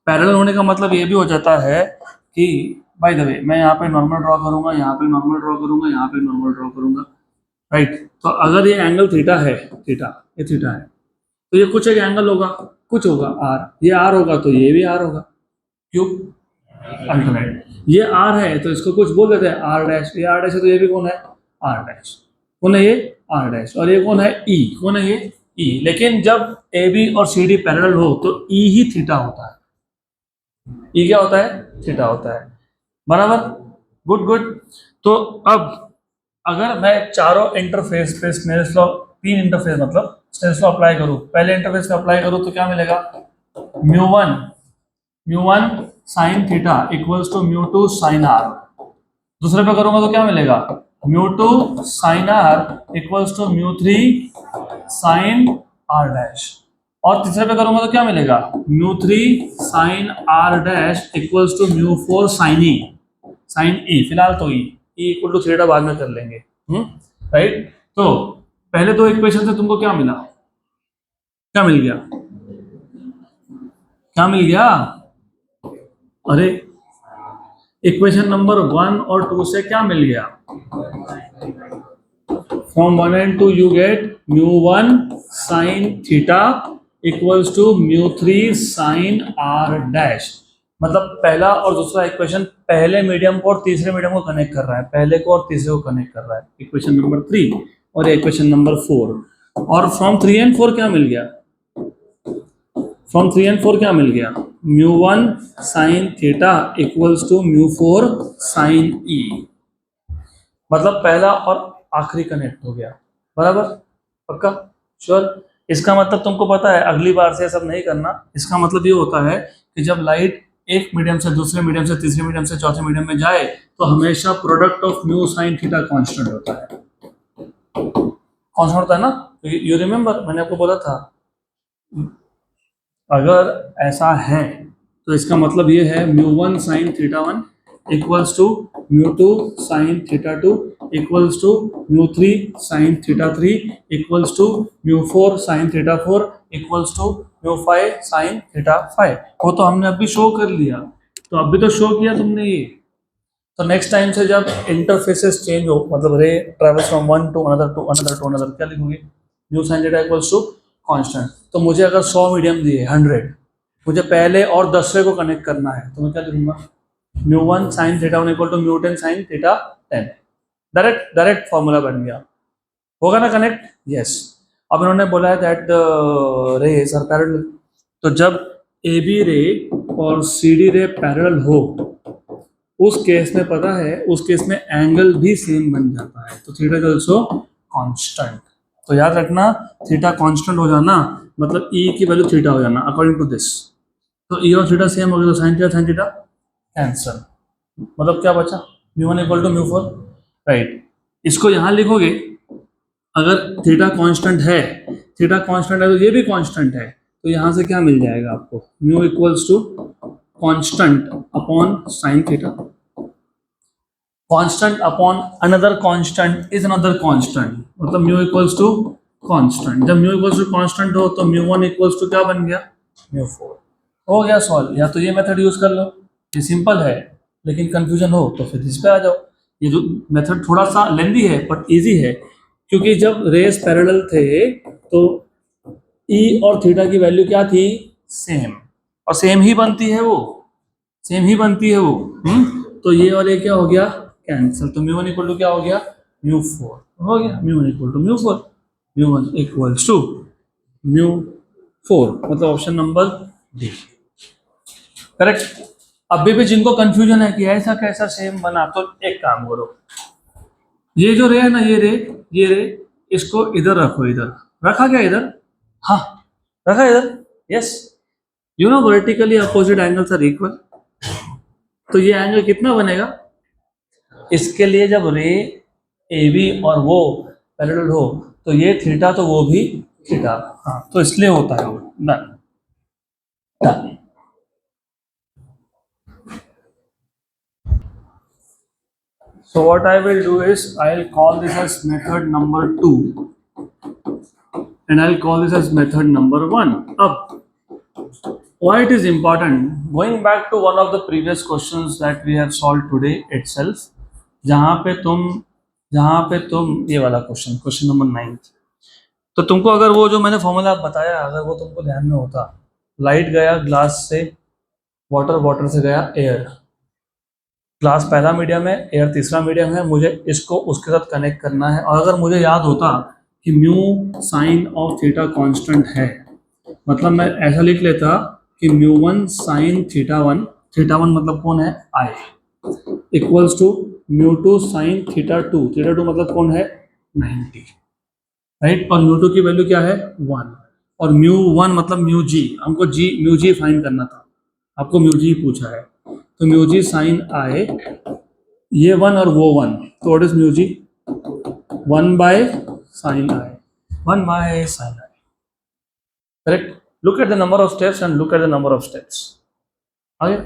parallel होने का मतलब ये भी हो जाता है कि बाय द वे मैं यहाँ पे नॉर्मल ड्रॉ करूंगा, यहाँ पे नॉर्मल ड्रॉ करूंगा, यहाँ पे नॉर्मल ड्रॉ करूंगा, राइट। तो अगर ये एंगल थीटा है, ये थीटा है, तो ये कुछ एक एंगल होगा, कुछ होगा R, ये R होगा तो ये भी R होगा, क्यों अल्टरनेट। ये R है तो इसको कुछ बोल देते हैं R डैश, ये R डैश है तो ये भी कौन है R डैश, कौन है ये R डैश, और ये कौन है E, कौन है ये E। लेकिन जब AB और CD पैरेलल हो तो E ही थीटा होता है, E क्या होता है, थीटा होता है, बराबर, गुड। तो अब अगर मैं चारों इंटरफेस पे स्नेल्स लॉ, 3 इंटरफेस मतलब स्नेल्स लॉ अप्लाई करूं, पहले इंटरफेस पे अप्लाई करूं तो क्या मिलेगा, mu1 sine theta equals to mu2 sine R। दूसरे पे करूंगा तो क्या मिलेगा, mu2 sine R equals to mu3 sine R dash. और तीसरे पे करूंगा तो क्या मिलेगा, mu3 sine R dash equals to mu4 sine E, फिलहाल तो E, E equal to theta बाद में कर लेंगे, राइट। तो पहले दो इक्वेशन से तुमको क्या मिला, क्या मिल गया, क्या मिल गया, अरे इक्वेशन नंबर 1 और 2 से क्या मिल गया, from 1 and 2 you get mu1 sin theta equals to mu3 sin r dash। मतलब पहला और दूसरा इक्वेशन पहले मीडियम को और तीसरे मीडियम को कनेक्ट कर रहा है, पहले को और तीसरे को कनेक्ट कर रहा है, इक्वेशन नंबर 3 और इक्वेशन नंबर 4। और फ्रॉम 3 and 4 क्या मिल गया, फ्रॉम 3 and 4 क्या मिल गया, mu1 sin theta equals to mu4 sin e। मतलब पहला और आखिरी कनेक्ट हो गया, बराबर, पक्का, श्योर। इसका मतलब तुमको पता है, अगली बार से सब नहीं करना। इसका मतलब ये होता है कि जब लाइट एक मीडियम से दूसरे मीडियम से तीसरे मीडियम से चौथे मीडियम में जाए तो हमेशा product of mu sign theta constant होता है, कांस्टेंट होता है ना। यू रिमेम्बर मैंने आपको बोला था, अगर ऐसा है तो इसका मतलब ये है mu1 sin theta 1 equals to mu2 sin theta 2 equals to mu3 sin theta 3 equals to mu4 sin theta 4 equals to mu5 sin theta 5। वो तो हमने अभी शो कर लिया, तो अभी तो शो किया तुमने ये। तो नेक्स्ट टाइम से जब इंटरफेसेस चेंज हो, मतलब ray travels from one to another to another to another, क्या लिखोगे, mu sin theta equals to constant. तो मुझे अगर 100 मीडियम दिए 100, मुझे पहले और 10वें को कनेक्ट करना है, तो मैं क्या लिखूंगा, mu1 sin theta 1 equal to mu10 sin theta 10। Direct formula बन गया, होगा ना कनेक्ट, यस। अब इन्होंने बोला है that the rays are parallel, तो जब ए बी रे और सी डी रे पैरेलल हो उस केस में पता है, उस केस में एंगल भी सेम बन जाता है, तो थीटा इज आल्सो कांस्टेंट। तो याद रखना, थीटा कांस्टेंट हो जाना मतलब ई की वैल्यू थीटा हो जाना अकॉर्डिंग टू दिस। तो ई और थीटा सेम हो गया, तो साइन थीटा कैंसल, मतलब क्या बचा, mu1 equal to mu4, right. इसको यहाँ लिखोगे, अगर थीटा कांस्टेंट है, थीटा कांस्टेंट है तो ये भी कांस्टेंट है, तो यहाँ से क्या मिल जाएगा आपको, mu equals to constant upon sine theta, constant upon another constant is another constant, मतलब म्यू इक्वल्स टू कांस्टेंट। जब म्यू इक्वल्स टू कांस्टेंट हो तो mu1 इक्वल्स टू क्या बन गया, mu4। हो गया सॉल्व। या तो ये मेथड यूज कर लो, ये सिंपल है, लेकिन कंफ्यूजन हो तो फिर इस पे आ जाओ। ये जो मेथड थोड़ा सा लेंदी है बट इजी है, क्योंकि जब रेस पैरेलल थे तो ई और थीटा की वैल्यू क्या थी, सेम, और सेम ही बनती है वो, सेम ही बनती है वो। तो ये और ये क्या हो गया, कैंसिल। तो mu1 इक्वल टू क्या हो गया, mu4 हो गया, mu1 equal to mu4, mu1 equals to mu4, मतलब ऑप्शन नंबर डी करेक्ट। अभी भी जिनको कंफ्यूजन है कि ऐसा कैसा सेम बना, तो एक काम करो, ये जो रे है ना, ये रे इसको इधर रखो, इधर रखा क्या, इधर, हाँ रखा इधर, yes. You know vertically opposite angles are equal, तो ये एंगल कितना बनेगा, इसके लिए जब रे ए बी और वो पैरेलल हो तो ये थीटा तो वो भी थीटा, हाँ, तो इसलिए होता है वो, done done. So what I will do is I'll call this as method number 2 and I'll call this as method number 1. Ab, why it is important? Going back to one of the previous questions that we have solved today itself, जहाँ पे तुम ये वाला question number 9, तो तुमको अगर वो जो मैंने फॉर्मूला बताया, अगर वो तुमको ध्यान में होता, लाइट गया ग्लास से वाटर, वाटर से गया एयर, ग्लास पहला मीडियम है, एयर तीसरा मीडियम है, मुझे इसको उसके साथ कनेक्ट करना है। और अगर मुझे याद होता कि mu sign of theta constant है, मतलब मैं ऐसा लिख लेता कि mu1 साइन थीटा 1, थीटा 1 मतलब कौन है, I, equals to mu2 sine theta 2, theta 2 मतलब कौन है, 90, राइट। और mu2 की वैल्यू क्या है, 1, और mu1 मतलब म्यू जी, हमको म्यू जी फाइंड करना था, आपको म्यू जी पूछा है, तो म्यू जी साइन आई, ये 1 और वो 1, तो what is mu G, 1 by sine I, 1 by sine I, correct. Look at the number of steps and look at the number of steps, आगे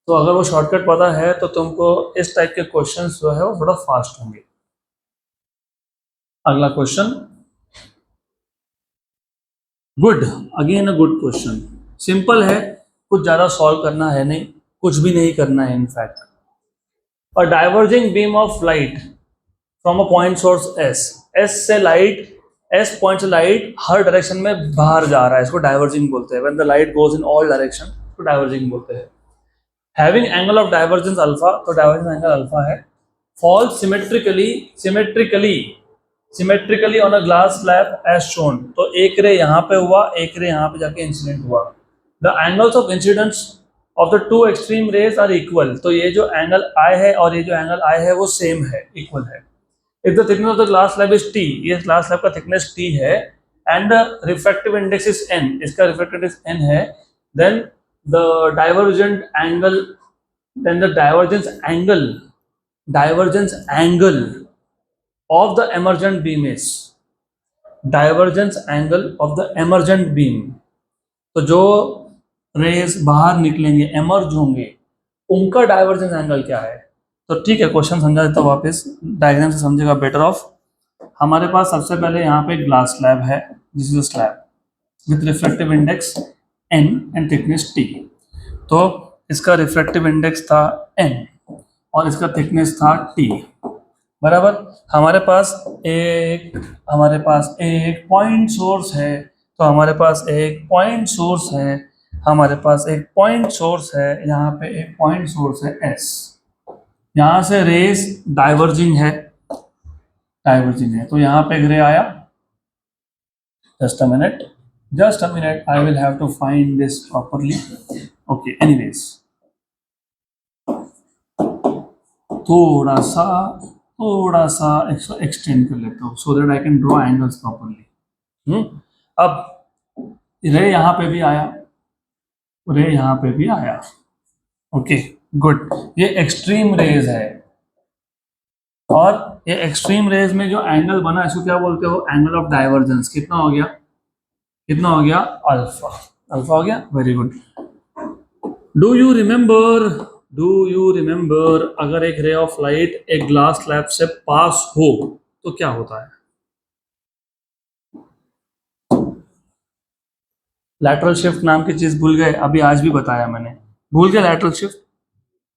तो अगर वो शॉर्टकट पता है तो तुमको इस टाइप के क्वेश्चंस जो है वो थोड़ा फास्ट होंगे। अगला question, good, again a good question, simple है, कुछ ज़्यादा सॉल्व करना है नहीं, कुछ भी नहीं करना है in fact. A diverging beam of light from a point source S, S से लाइट, एस पॉइंट से लाइट हर डायरेक्शन में बाहर जा रहा है, इसको डाइवर्जिंग बोलते हैं। When the light goes in all direction तो डाइवर्जिंग बोलते हैं। Having angle of divergence alpha, तो डाइवर्जेंस एंगल अल्फा है। Fall symmetrically symmetrically on a glass slab as shown, तो एक रे यहाँ पे हुआ, एक रे यहाँ पे जाके इंसिडेंट हुआ। The angles of incidence of the two extreme rays are equal, तो ये जो एंगल आई है और ये जो एंगल आई है वो सेम है, इक्वल है। If the thickness of the glass slab is T, ये ग्लास स्लैब का थिकनेस टी है, and the refractive index is N, इसका रिफ्रैक्टिव इंडेक्स एन है, then the divergent angle, then the divergence angle of the emergent beam is, divergence angle of the emergent beam, तो जो raise बाहर निकलेंगे, emerge होंगे, उनका divergence angle क्या है। तो ठीक है, क्वेश्चन समझा देता हूँ वापस, डायग्राम से समझेगा बेटर ऑफ। हमारे पास सबसे पहले यहाँ पे ग्लास स्लैब है, this is slab with reflective index N and thickness T. तो इसका रिफ्लेक्टिव इंडेक्स था एन और इसका थिकनेस था टी, बराबर। हमारे पास एक पॉइंट सोर्स है, तो हमारे पास एक पॉइंट सोर्स है, हमारे पास एक पॉइंट सोर्स है, यहाँ पे एक पॉइंट सोर्स है एस, यहाँ से रेस डाइवर्जिंग है, तो यहाँ पे एक रे आया, just a minute I will have to find this properly. Okay, anyways थोड़ा सा एक्सटेंड कर लेता हूँ so that I can draw angles properly. अब रे यहाँ पे भी आया, रे यहाँ पे भी आया, ओके गुड। ये एक्सट्रीम रेज है, और ये एक्सट्रीम रेज में जो एंगल बना इसको क्या बोलते हो, एंगल ऑफ डाइवर्जेंस। कितना हो गया, कितना हो गया, अल्फा, अल्फा हो गया, very good. Do you remember अगर एक रे ऑफ लाइट एक ग्लास स्लैब से पास हो तो क्या होता है। लैटरल शिफ्ट नाम की चीज भूल गए, अभी आज भी बताया मैंने, भूल गए लैटरल शिफ्ट।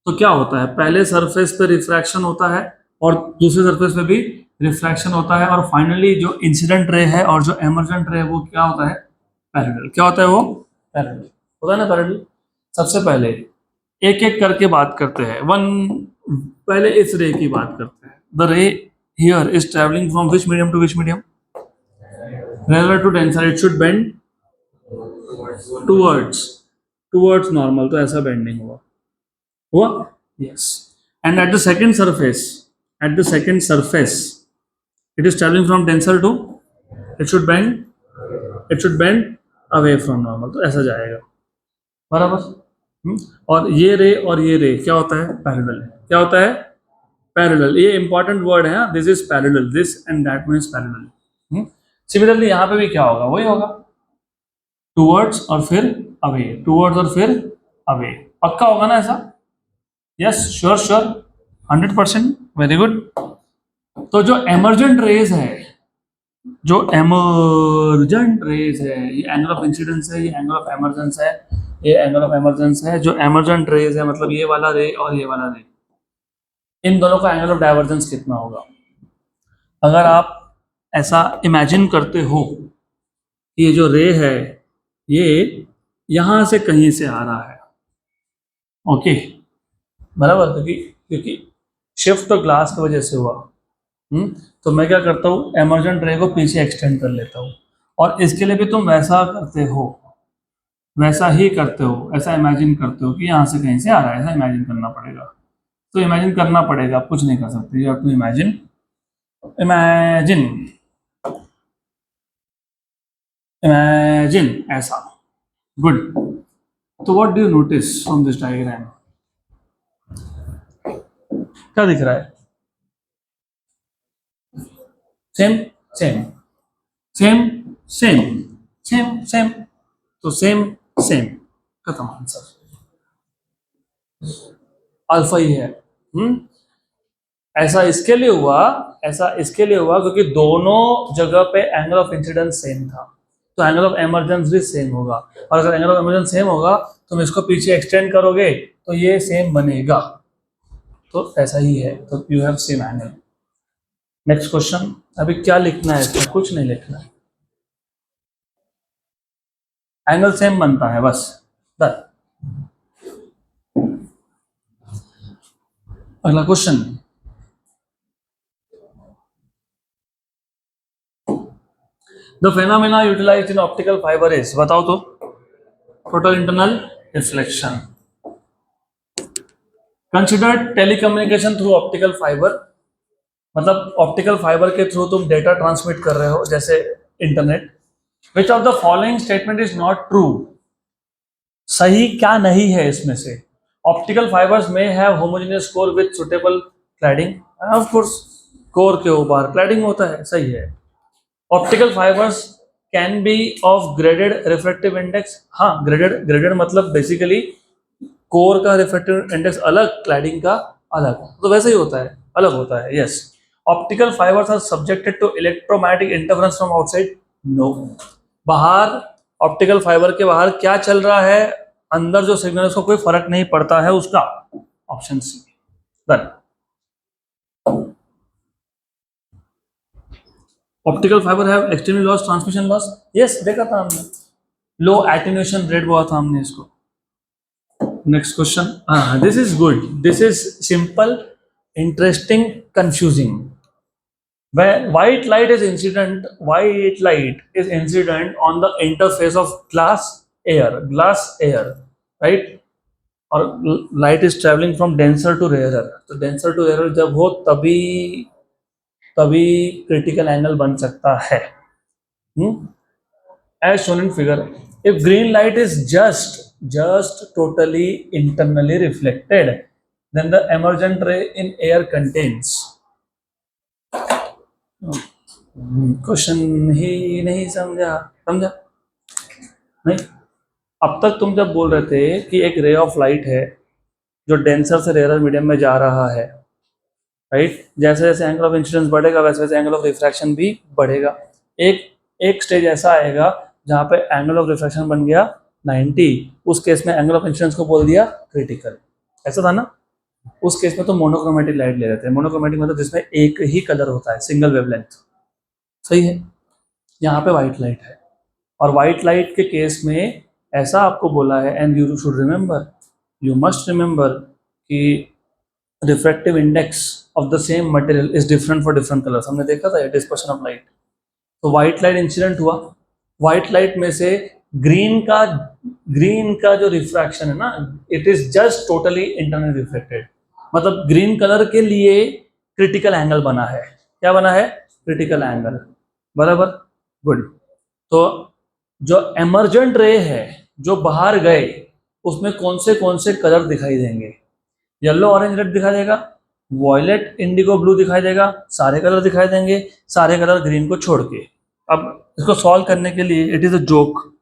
तो क्या होता है, पहले सरफेस पे रिफ्रैक्शन होता है और दूसरे सरफेस पे भी रिफ्रैक्शन होता है, और फाइनली जो इंसिडेंट रे है और जो एमर्जेंट रे है वो क्या होता है, पैरेलल। क्या होता है वो, पैरेलल होता है ना, पैरेलल। सबसे पहले एक एक करके बात करते हैं, पहले इस रे की बात करते हैं। The ray here is travelling from which medium to which medium, rarer to denser, it should bend towards, normal, तो ऐसा बेंडिंग हुआ, yes. And at the second surface, it is travelling from denser to, it should bend, away from normal, तो ऐसा जाएगा, बराबर। और ये रे क्या होता है, पैरेलल। क्या होता है, पैरेलल। ये इंपॉर्टेंट वर्ड है, this is parallel, this and that means parallel. Similarly यहाँ पे भी क्या होगा, वही होगा, टूवर्ड्स और फिर अवे, टूवर्ड्स और फिर अवे, पक्का होगा ना ऐसा, यस, श्योर 100%, वेरी गुड। तो जो एमर्जेंट रेज है, ये एंगल ऑफ इंसिडेंस है, ये एंगल ऑफ एमर्जेंस है, जो एमर्जेंट रेज है मतलब ये वाला रे और ये वाला रे, इन दोनों का एंगल ऑफ डाइवर्जेंस कितना होगा। अगर आप ऐसा इमेजिन करते हो कि ये जो रे है ये यहां से कहीं से आ रहा है, ओके, बराबर, क्योंकि शिफ्ट तो ग्लास की वजह से हुआ। तो मैं क्या करता हूँ, एमर्जेंट रे को पीछे एक्सटेंड कर लेता हूँ, और इसके लिए भी तुम वैसा ही करते हो, ऐसा इमेजिन करते हो कि यहाँ से कहीं से आ रहा है, ऐसा इमेजिन करना पड़ेगा। तो इमेजिन करना पड़ेगा, आप कुछ नहीं कर सकते, यू हैव टू इमेजिन, ऐसा, गुड। तो what do you notice from this diagram, क्या दिख रहा है, same same same same same same, तो सेम सेम, खत्म आंसर। अल्फा ही है। ऐसा इसके लिए हुआ, ऐसा इसके लिए हुआ क्योंकि दोनों जगह पे एंगल ऑफ इंसिडेंस सेम था, तो एंगल ऑफ एमर्जेंस भी सेम होगा। और अगर एंगल ऑफ एमर्जेंस सेम होगा तो तुम इसको पीछे एक्सटेंड करोगे तो ये सेम बनेगा, तो ऐसा ही है, तो you have same angle. Next question. अभी क्या लिखना है इसमें? कुछ नहीं लिखना है, एंगल सेम बनता है बस। डन। अगला question. The phenomena utilised in optical fibre is, बताओ तो। Total internal reflection. Consider telecommunication through optical fibre, मतलब ऑप्टिकल फाइबर के थ्रू तुम डेटा ट्रांसमिट कर रहे हो जैसे internet. Which of the following statement is not true? सही क्या नहीं है इसमें से? ऑप्टिकल फाइबर्स में have homogeneous core with suitable cladding, of course core के ऊपर क्लैडिंग होता है, सही है। Optical fibres can be of graded reflective index, हाँ ग्रेडेड, ग्रेडेड मतलब बेसिकली कोर का रिफ्लेक्टिव इंडेक्स अलग, क्लैडिंग का अलग, तो वैसे ही होता है, अलग होता है। Yes. Optical fibres are subjected to electromagnetic interference from outside, no. बाहर ऑप्टिकल फाइबर के बाहर क्या चल रहा है, अंदर जो सिग्नल है उसको कोई फर्क नहीं पड़ता है उसका, option C. Done. Optical fibre have extremely loss transmission loss, yes देखा था हमने, लो एटेन्यूएशन रेट बोला था हमने इसको। Next question, this is good, this is simple, interesting, confusing. Where white light is incident, white light is incident on the interface of glass air, right? और light is traveling from denser to rarer, तो denser to rarer जब हो तभी तभी critical angle बन सकता है। As shown in figure, if green light is just totally internally reflected, then the emergent ray in air contains, question ही नहीं समझा, समझा नहीं? अब तक तुम जब बोल रहे थे कि एक रे ऑफ लाइट है जो डेंसर से रेयर मीडियम में जा रहा है, राइट, जैसे जैसे एंगल ऑफ इंसिडेंस बढ़ेगा वैसे वैसे एंगल ऑफ रिफ्रैक्शन भी बढ़ेगा। एक एक स्टेज ऐसा आएगा जहाँ पे एंगल ऑफ रिफ्रैक्शन बन गया 90, उस केस में एंगल ऑफ इंसिडेंस को बोल दिया क्रिटिकल, ऐसा था ना? उस केस में तो मोनोक्रोमेटिक लाइट ले रहे थे, मोनोक्रोमेटिक मतलब जिसमें एक ही कलर होता है, सिंगल वेवलेंथ, सही है। यहाँ पे व्हाइट लाइट है, और व्हाइट लाइट के केस में ऐसा आपको बोला है, and you should remember, you must remember कि refractive index of the same material is different for different colours, हमने देखा था डिस्पर्शन ऑफ लाइट। तो व्हाइट लाइट इंसिडेंट हुआ, व्हाइट लाइट में से ग्रीन का जो रिफ्रैक्शन है ना, it is just totally internally reflected, मतलब ग्रीन कलर के लिए क्रिटिकल एंगल बना है। क्या बना है? क्रिटिकल एंगल, बराबर, गुड। तो जो एमर्जेंट रे है, जो बाहर गए, उसमें कौन से कलर दिखाई देंगे? येलो ऑरेंज रेड दिखाई देगा, वॉयलेट इंडिगो ब्लू दिखाई देगा, सारे कलर दिखाई देंगे, सारे कलर ग्रीन को छोड़ के। अब इसको सॉल्व करने के लिए it is a joke,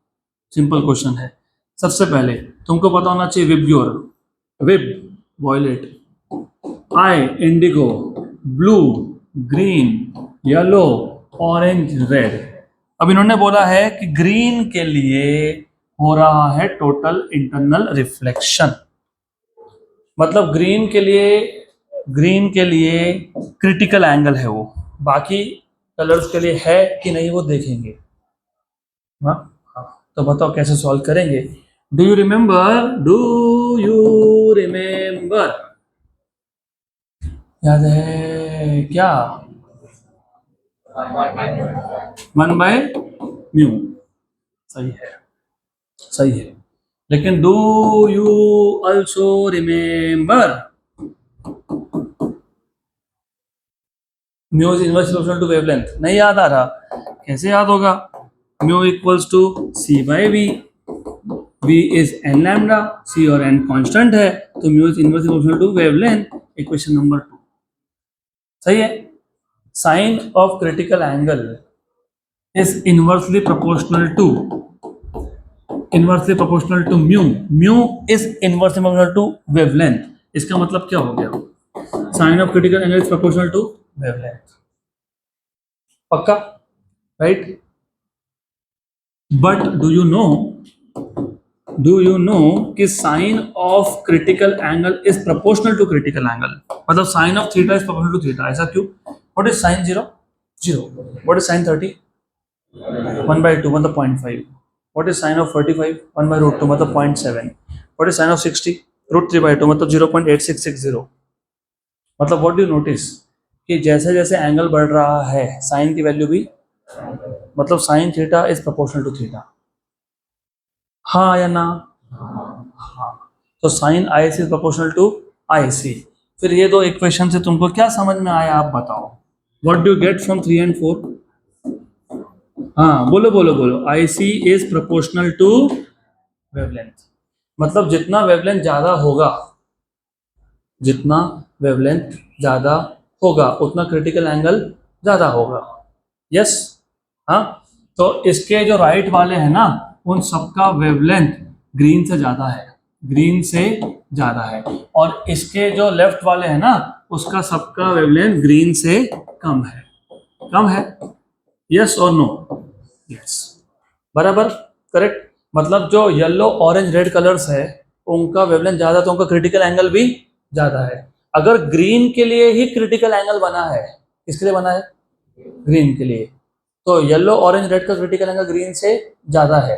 simple question है। सबसे पहले तुमको पता होना चाहिए VIBGYOR, VIB violet, I indigo, blue, green, yellow, orange, red. अब इन्होंने बोला है कि ग्रीन के लिए हो रहा है टोटल इंटरनल रिफ्लेक्शन, मतलब ग्रीन के लिए क्रिटिकल एंगल है वो, बाकी कलर्स के लिए है कि नहीं वो देखेंगे। हाँ, तो बताओ कैसे सॉल्व करेंगे? डू यू रिमेंबर, याद है क्या? 1/μ, सही है, सही है। लेकिन do you also remember mu is inverse proportional to wavelength? नहीं याद आ रहा, कैसे याद होगा? Mu equals to C by V, V is N lambda, C और एन कांस्टेंट है, तो mu is inverse proportional to wavelength, equation number 2, सही है। Sine of critical angle is inversely proportional to inversely proportional to mu, mu is inversely proportional to wavelength. इसका मतलब क्या हो गया, sine of critical angle is proportional to wavelength. पक्का, right? But do you know कि sine of critical angle is proportional to critical angle, मतलब sine of theta is proportional to theta. ऐसा क्यों? What is sine 0? 0। What is sine 30? 1/2 मतलब 0.5। What is sine of 45? 1/√2 मतलब 0.7। What is sine of 60? √3/2 मतलब 0.8660। मतलब what do notice कि जैसे जैसे एंगल बढ़ रहा है साइन की वैल्यू भी, मतलब sine theta is proportional to theta. हाँ या ना? हाँ। तो sine I C is proportional to I C. फिर ये दो इक्वेशन से तुमको क्या समझ में आया, आप बताओ। What do you get from 3 and 4? हाँ, बोलो बोलो बोलो। आई C is proportional to wavelength, मतलब जितना वेवलेंथ ज्यादा होगा, जितना वेवलेंथ ज्यादा होगा उतना क्रिटिकल एंगल ज्यादा होगा। यस? हाँ। तो इसके जो राइट वाले हैं ना, उन सबका वेवलेंथ ग्रीन से ज्यादा है, ग्रीन से ज्यादा है। और इसके जो लेफ्ट वाले हैं ना, उसका सबका वेवलेंथ ग्रीन से कम है, कम है। यस और नो? यस, बराबर, करेक्ट। मतलब जो येलो ऑरेंज रेड कलर्स है उनका वेवलेंथ ज्यादा, तो उनका क्रिटिकल एंगल भी ज्यादा है। अगर ग्रीन के लिए ही क्रिटिकल एंगल बना है, किसके लिए बना है? ग्रीन के लिए। तो येलो ऑरेंज रेड का क्रिटिकल एंगल ग्रीन से ज्यादा है,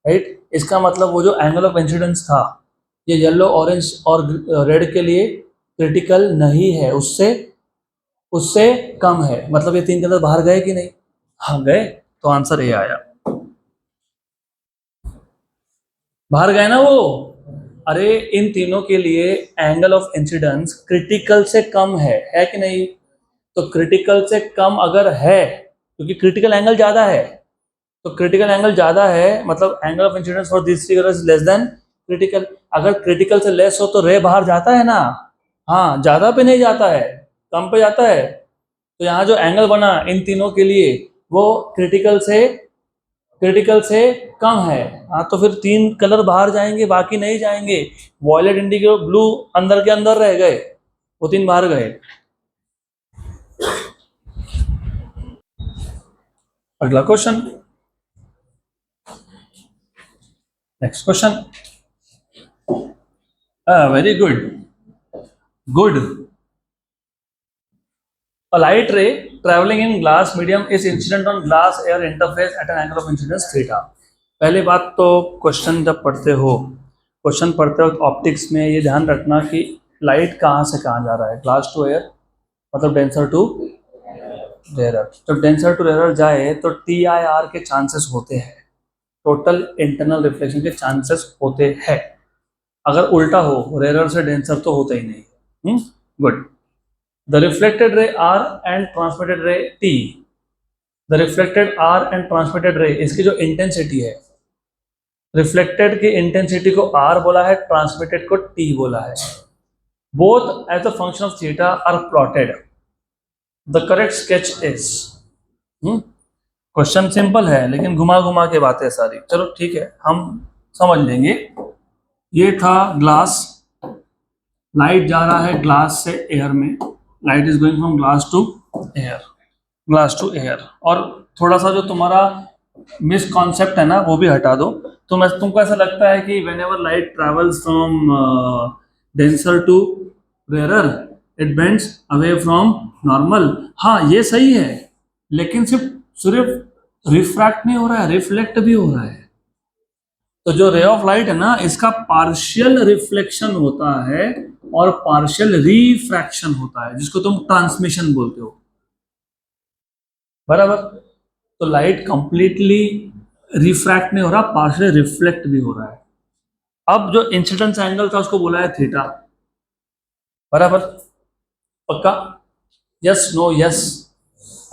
राइट? इसका मतलब वो जो एंगल ऑफ इंसिडेंस था, ये येलो ऑरेंज और रेड के लिए क्रिटिकल नहीं है, उससे उससे कम है। मतलब ये तीन कलर बाहर गए कि नहीं? हाँ गए, तो आंसर ये आया। बाहर गए ना वो। अरे इन तीनों के लिए एंगल ऑफ इंसिडेंस क्रिटिकल से कम है कि नहीं? तो क्रिटिकल से कम अगर है, क्योंकि क्रिटिकल एंगल ज्यादा है, तो क्रिटिकल एंगल ज्यादा है मतलब angle of incidence for this figure is less than critical. अगर क्रिटिकल से लेस हो तो रे बाहर जाता है ना? हाँ, ज्यादा पे नहीं जाता है, कम पे जाता है। तो यहाँ जो एंगल बना इन तीनों के लिए वो क्रिटिकल से कम है। हाँ, तो फिर तीन कलर बाहर जाएंगे, बाकी नहीं जाएंगे। वॉयलेट, इंडिगो, ब्लू अंदर के अंदर रह गए, वो तीन बाहर गए। अगला question, next question. Very good, good. A light ray traveling in glass medium is incident on glass air interface at an angle of incidence theta। पहले बात तो क्वेश्चन जब पढ़ते हो, क्वेश्चन पढ़ते वक्त ऑप्टिक्स में ये ध्यान रखना कि लाइट कहाँ से कहाँ जा रहा है। ग्लास टू एयर मतलब डेंसर टू रेयरर। जब डेंसर टू रेयरर जाए तो TIR के चांसेस होते हैं, टोटल इंटरनल रिफ्लेक्शन के चांसेस होते हैं। अगर उल्टा हो, रेयरर से डेंसर, तो होता ही नहीं। Good. The reflected ray R and transmitted ray T, the reflected R and transmitted ray, इसकी जो इंटेंसिटी है, रिफ्लेक्टेड की इंटेंसिटी को R बोला है, ट्रांसमिटेड को T बोला है। Both as a function of theta are plotted. The correct sketch is, question simple है लेकिन घुमा घुमा के बातें सारी। चलो ठीक है, हम समझ लेंगे। ये था ग्लास, लाइट जा रहा है ग्लास से एयर में, light is going from glass to air, glass to air. और थोड़ा सा जो तुम्हारा मिसकॉन्सेप्ट है ना वो भी हटा दो। तुमको ऐसा लगता है कि whenever light travels from denser to rarer it bends away from normal. हाँ ये सही है, लेकिन सिर्फ रिफ्रैक्ट नहीं हो रहा है, रिफ्लेक्ट भी हो रहा है। तो जो रे ऑफ लाइट है ना, इसका पार्शियल रिफ्लेक्शन होता है और पार्शियल रिफ्रैक्शन होता है, जिसको तुम ट्रांसमिशन बोलते हो, बराबर? तो लाइट कंप्लीटली रिफ्रैक्ट नहीं हो रहा, पार्शियल रिफ्लेक्ट भी हो रहा है। अब जो इंसिडेंस एंगल था उसको बोला है थीटा, बराबर? पक्का? Yes no yes?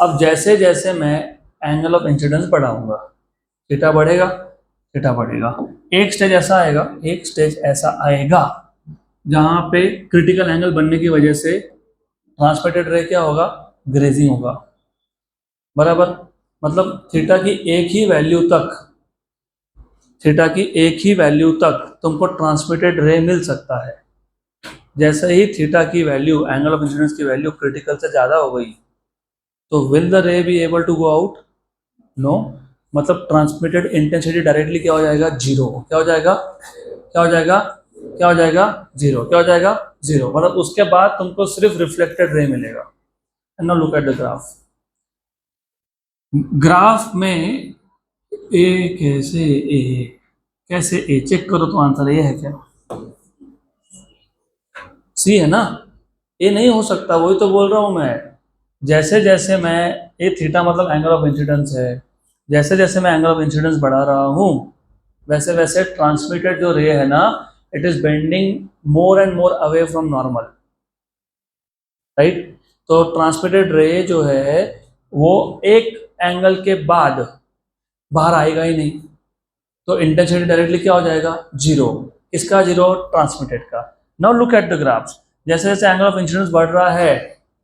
अब जैसे जैसे मैं एंगल ऑफ इंसिडेंस बढ़ाऊंगा, थीटा बढ़ेगा, थीटा बढ़ेगा। एक स्टेज ऐसा आएगा, एक स्टेज ऐसा आएगा जहां पे क्रिटिकल एंगल बनने की वजह से ट्रांसमिटेड रे क्या होगा? ग्रेजिंग होगा, बराबर? मतलब थीटा की एक ही वैल्यू तक थीटा की एक ही वैल्यू तक तुमको ट्रांसमिटेड रे मिल सकता है। जैसे ही थीटा की वैल्यू, एंगल ऑफ इंसिडेंस की वैल्यू क्रिटिकल से ज़्यादा हो गई तो will the ray be able to go out? No. मतलब ट्रांसमिटेड इंटेंसिटी डायरेक्टली क्या हो जाएगा? जीरो। क्या हो जाएगा? क्या हो जाएगा? क्या हो जाएगा? जीरो। क्या हो जाएगा? जीरो। मतलब उसके बाद तुमको सिर्फ रिफ्लेक्टेड रे मिलेगा। And now look at the graph. Graph में ए कैसे ए कैसे ए चेक करो तो आंसर ए है क्या? सी है ना? ए नहीं हो सकता, वही तो बोल रहा हूं मैं। जैसे जैसे मैं, ए थीटा मतलब एंगल ऑफ इंसिडेंस है, जैसे जैसे मैं एंगल ऑफ इंसिडेंस बढ़ा रहा हूं वैसे वैसे ट्रांसमिटेड जो रे है ना, it is bending more and more away from normal, right? तो ट्रांसमिटेड रे जो है वो एक एंगल के बाद बाहर आएगा ही नहीं, तो इंटेंसिटी डायरेक्टली क्या हो जाएगा? जीरो। किसका जीरो? ट्रांसमिटेड का। Now look at the graphs. जैसे जैसे एंगल ऑफ इंसिडेंस बढ़ रहा है,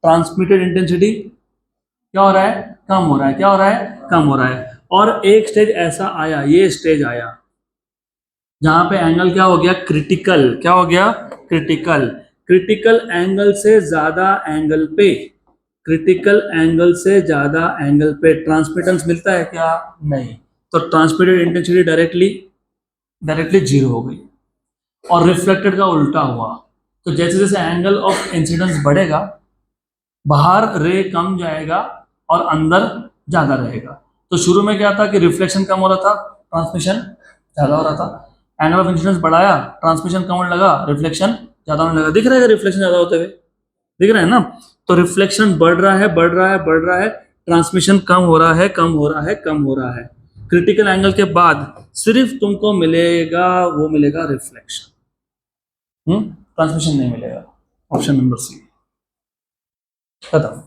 ट्रांसमिटेड इंटेंसिटी क्या हो रहा है? कम हो रहा है। क्या हो रहा है? कम हो रहा है। और एक स्टेज ऐसा आया, ये स्टेज आया जहां पे एंगल क्या हो गया? क्रिटिकल। क्या हो गया? क्रिटिकल। क्रिटिकल एंगल से ज्यादा एंगल पे, क्रिटिकल एंगल से ज्यादा एंगल पे ट्रांसमिटेंस मिलता है क्या? नहीं। तो transmitted intensity directly directly zero हो गई। और रिफ्लेक्टेड का उल्टा हुआ। तो जैसे जैसे एंगल ऑफ इंसिडेंस बढ़ेगा, बाहर रे कम जाएगा और अंदर ज्यादा रहेगा। तो शुरू में क्या था कि रिफ्लेक्शन कम हो रहा था, ट्रांसमिशन ज्यादा हो रहा था। एंगल ऑफ इंसिडेंस बढ़ाया, ट्रांसमिशन कम होने लगा, रिफ्लेक्शन ज्यादा होने लगा। दिख रहा है रिफ्लेक्शन ज्यादा होते हुए? दिख रहा है ना? तो रिफ्लेक्शन बढ़ रहा है, बढ़ रहा है, बढ़ रहा है, ट्रांसमिशन कम हो रहा है, कम हो रहा है, कम हो रहा है। क्रिटिकल एंगल के बाद सिर्फ तुमको मिलेगा, वो मिलेगा रिफ्लेक्शन, ट्रांसमिशन नहीं मिलेगा। Option number C. खत्म।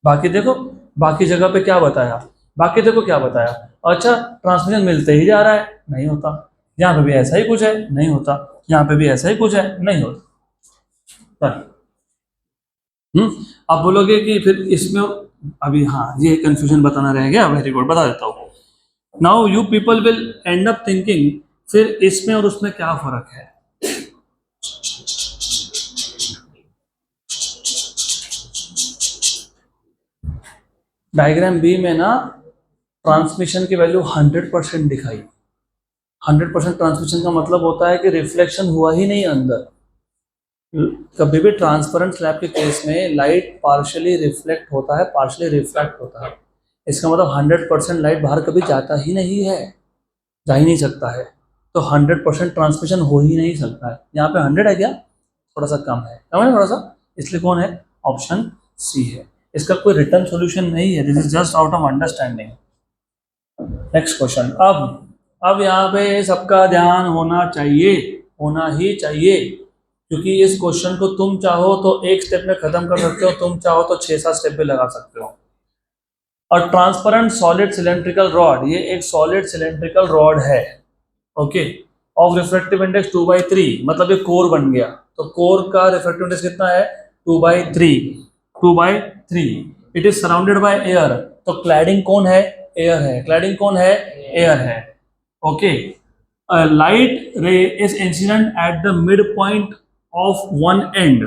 बाकी देखो, बाकी जगह पे क्या बताया, बाकी देखो क्या बताया। अच्छा, ट्रांसमिशन मिलते ही जा रहा है, नहीं होता। यहाँ पे भी ऐसा ही कुछ है, नहीं होता। यहाँ पे भी ऐसा ही कुछ है, नहीं होता। आप बोलोगे कि फिर इसमें अभी, हाँ ये कंफ्यूजन बताना रह गया। वेरी गुड, बता देता हूँ। Now you people will and up thinking फिर इसमें और उसमें क्या फर्क है। डायग्राम बी में ना ट्रांसमिशन की वैल्यू 100% दिखाई। 100% ट्रांसमिशन का मतलब होता है कि रिफ्लेक्शन हुआ ही नहीं अंदर। कभी भी ट्रांसपेरेंट स्लैब के केस में लाइट पार्शियली रिफ्लेक्ट होता है, पार्शियली रिफ्लेक्ट होता है। इसका मतलब 100% लाइट बाहर कभी जाता ही नहीं है, जा ही नहीं सकता है। तो 100% ट्रांसमिशन हो ही नहीं सकता है। यहाँ पे 100 है क्या? थोड़ा सा कम है, कम है थोड़ा सा, इसलिए कौन है? ऑप्शन सी है। इसका कोई रिटर्न सॉल्यूशन नहीं है, this is just out of understanding. Next question. अब यहाँ पे सबका ध्यान होना चाहिए, होना ही चाहिए, क्योंकि इस क्वेश्चन को तुम चाहो तो एक स्टेप में खत्म कर सकते हो, तुम चाहो तो 6-7 स्टेप भी लगा सकते हो। और ट्रांसपेरेंट सॉलिड सिलेंड्रिकल रॉड, ये एक सॉलिड सिलेंड्रिकल रॉड है, ओके, ऑफ रिफ्रैक्टिव इंडेक्स 2/3, मतलब ये कोर बन गया। तो कोर का रिफ्रैक्टिव इंडेक्स कितना है? 2/3, 2/3। It is surrounded by air. तो क्लैडिंग कौन है? एयर है। क्लैडिंग कौन है? एयर है, ओके। लाइट रे is incident at the mid point of one and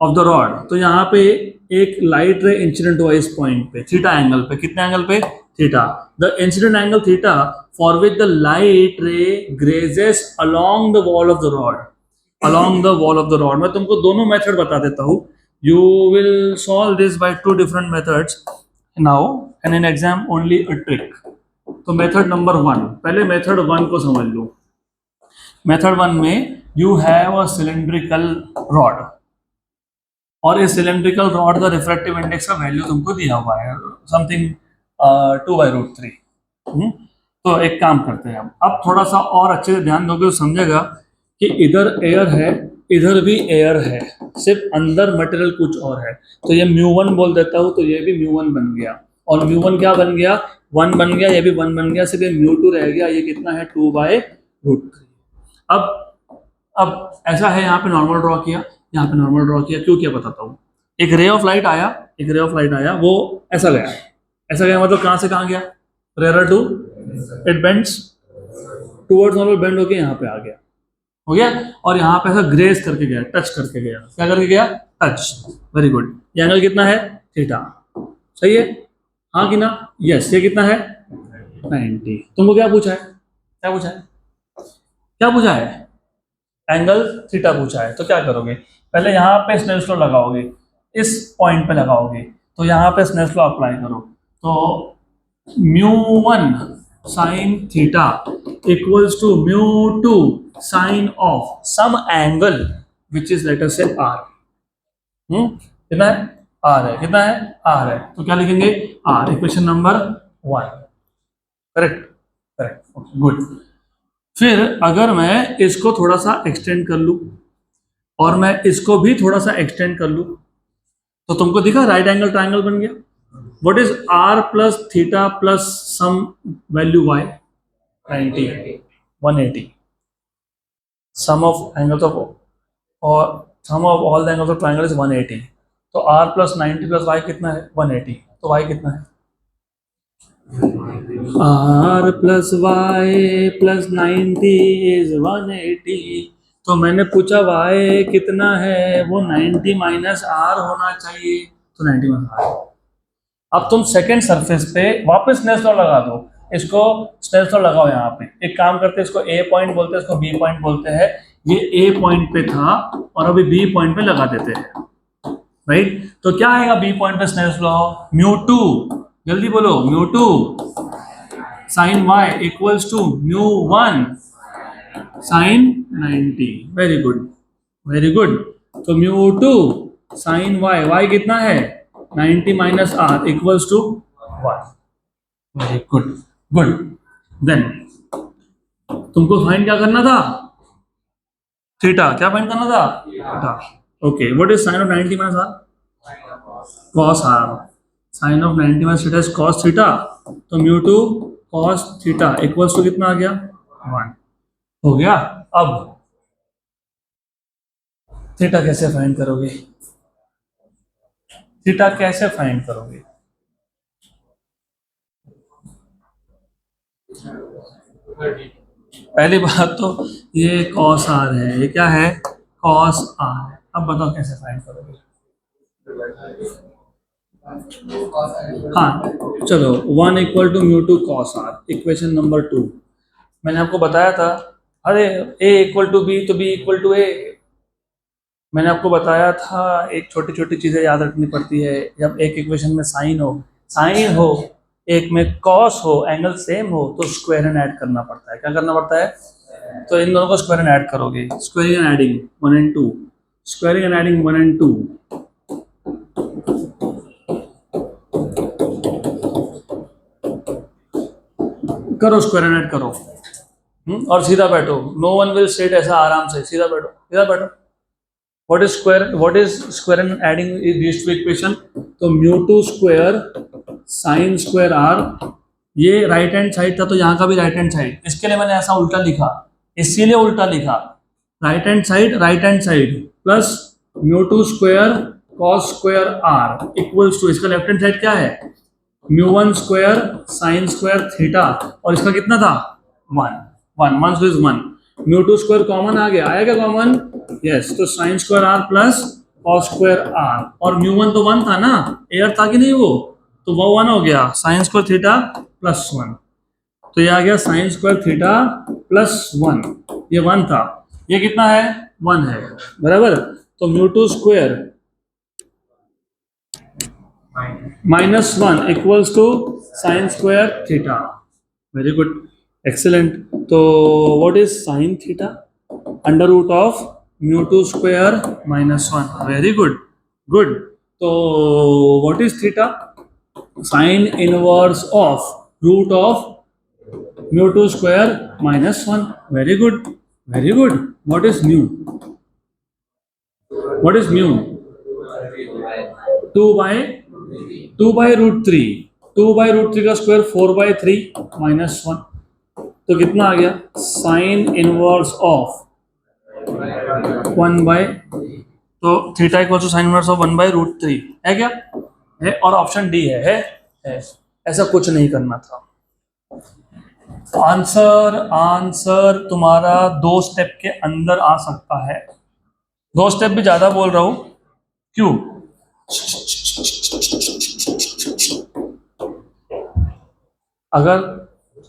of the rod. तो यहाँ पे एक लाइट रे इंसिडेंट हुआ इस पॉइंट पे, थीटा एंगल पे। कितने एंगल पे? Theta. The incident angle theta for which the light ray grazes along the wall of the rod, along the wall of the rod. मैं तुमको दोनों मेथड बता देता हूँ। You will solve this by 2 different methods now and in exam only a trick. तो method number 1, पहले method 1 को समझ लो। मेथड 1 में you have a cylindrical rod, और इस सिलेंड्रिकल रॉड का रिफ्रैक्टिव इंडेक्स का वैल्यू तुमको दिया हुआ है समथिंग 2/√3। तो एक काम करते हैं हम, अब थोड़ा सा और अच्छे से ध्यान दोगे तो समझेगा कि इधर एयर है, इधर भी एयर है, सिर्फ अंदर मटेरियल कुछ और है। तो ये μ1 बोल देता हूँ, तो ये भी μ1 बन गया, और μ1 क्या बन गया? 1 बन गया, ये भी 1 बन गया, सिर्फ ये μ2 रह गया। ये कितना है? 2/√3। अब ऐसा है, यहाँ पे नॉर्मल ड्रॉ किया, यहाँ पे नॉर्मल ड्रॉ किया, क्यों किया बताता हूँ। एक रे ऑफ लाइट आया, एक रे ऑफ लाइट आया, वो ऐसा गया, ऐसा गया मतलब कहाँ से कहाँ गया? Rare to, it bends towards normal bend होके यहाँ पे आ गया, हो गया, और यहाँ पे ऐसा ग्रेस करके गया, टच करके गया, क्या करके गया, टच। Very good. ये एंगल कितना है, थीटा, सही है, हाँ कि ना, यस। ये कितना है, 90। तुमको क्या पूछा है, क्या पूछा है, क्या पूछा है, एंगल थीटा पूछा है। तो क्या करोगे, पहले यहाँ पे स्नेल्स लॉ लगाओगे, इस पॉइंट पे लगाओगे, तो यहाँ पे स्नेल्स लॉ अप्लाई करो, तो μ1 sine theta equals to μ2 sine of some angle which is let us say r। कितना है, r है, कितना है, r है, तो क्या लिखेंगे, r, equation number 1। Correct, correct, good. फिर अगर मैं इसको थोड़ा सा एक्सटेंड कर लूं और मैं इसको भी थोड़ा सा एक्सटेंड कर लूं, तो तुमको दिखा राइट एंगल ट्राइंगल बन गया। What is r plus theta plus some value y, 90, 180। Sum of angles of, और sum of all the angles of triangle is 180। तो r प्लस 90 प्लस y कितना है, 180। तो y कितना है, r plus y plus 90 is 180। तो मैंने पूछा y कितना है, वो 90 माइनस r होना चाहिए, तो 90 माइनस r। अब तुम सेकंड सरफेस पे वापस स्नेल्स लॉ लगा दो, इसको स्नेल्स लॉ लगाओ यहाँ पे। एक काम करते हैं, इसको ए पॉइंट बोलते हैं, इसको बी पॉइंट बोलते हैं। ये ए पॉइंट पे था और अभी बी पॉइंट पे लगा देते हैं, राइट। तो क्या आएगा बी पॉइंट पे स्नेल्स लॉ, μ2, जल्दी बोलो, μ2 sign y equals to μ1 sine 90। Very good, very good. तो μ2 साइन y, y कितना है, 90 minus r equals to 1। Very good, good. Then तुमको फाइंड क्या करना था, थीटा, क्या फाइंड करना था, थीटा। Okay, what is sine of 90 minus r, cos r। Sine of 90 minus theta is cos theta, तो μ2 cos थीटा इक्वल्स टू कितना आ गया, 1। हो गया। अब थीटा कैसे फाइंड करोगे, थीटा कैसे फाइंड करोगे, पहली बात तो ये cos r है, ये क्या है, cos r है। अब बताओ कैसे फाइंड करोगे। हाँ चलो, 1 equal to μ2 cos r, equation number 2। मैंने आपको बताया था, अरे a इक्वल टू b तो b इक्वल टू a। मैंने आपको बताया था एक छोटी छोटी चीजें याद रखनी पड़ती है। जब एक इक्वेशन में साइन हो, एक में कॉस हो, एंगल सेम हो, तो स्क्वायर एंड ऐड करना पड़ता है। क्या करना पड़ता है, तो इन दोनों को स्क्वायर एंड ऐड करोगे, squaring and adding 1 and 2, squaring and adding 1 and 2। करो, स्क्वायर एंड ऐड करो, और सीधा बैठो, नो वन विल सिट, ऐसा आराम से सीधा बैठो, सीधा बैठो। What is square and adding these two equation, तो μ2 स्क्वायर साइन स्क्वायर r, ये राइट हैंड साइड था तो यहाँ का भी राइट हैंड साइड, इसके लिए मैंने ऐसा उल्टा लिखा, इसीलिए उल्टा लिखा, right hand side plus μ2 square cos square r equals to, इसका लेफ्ट हैंड साइड क्या है, μ1 स्क्वायर साइन स्क्वायर थीटा, और इसका कितना था, 1 इज 1। μ2 स्क्वायर कॉमन आ गया, आया क्या कॉमन, यस। तो sign square r plus cos square r, और μ1 तो 1 था ना, एयर था कि नहीं वो, तो वो 1 हो गया, साइन स्क्वायर थीटा प्लस 1। तो ये आ गया साइन स्क्वायर थीटा प्लस 1, ये 1 था, ये कितना है, 1 है, बराबर। तो μ2 square minus 1 equals to sine square theta. Very good, excellent. तो what is sine theta, under root of μ2 square minus 1। Very good, good. तो what is theta, sine inverse of root of μ2 square minus 1। Very good, very good. What is mu, what is mu, 2 by root 3, 2 by root 3 का square 4 by 3 minus 1। तो कितना आ गया, sine inverse of 1 by, तो theta equal to sine inverse of 1 by root 3 है क्या, है। और ऑप्शन डी है, ऐसा कुछ नहीं करना था। आंसर आंसर तुम्हारा 2 स्टेप के अंदर आ सकता है। 2 स्टेप भी ज्यादा बोल रहा हूं, क्यों? अगर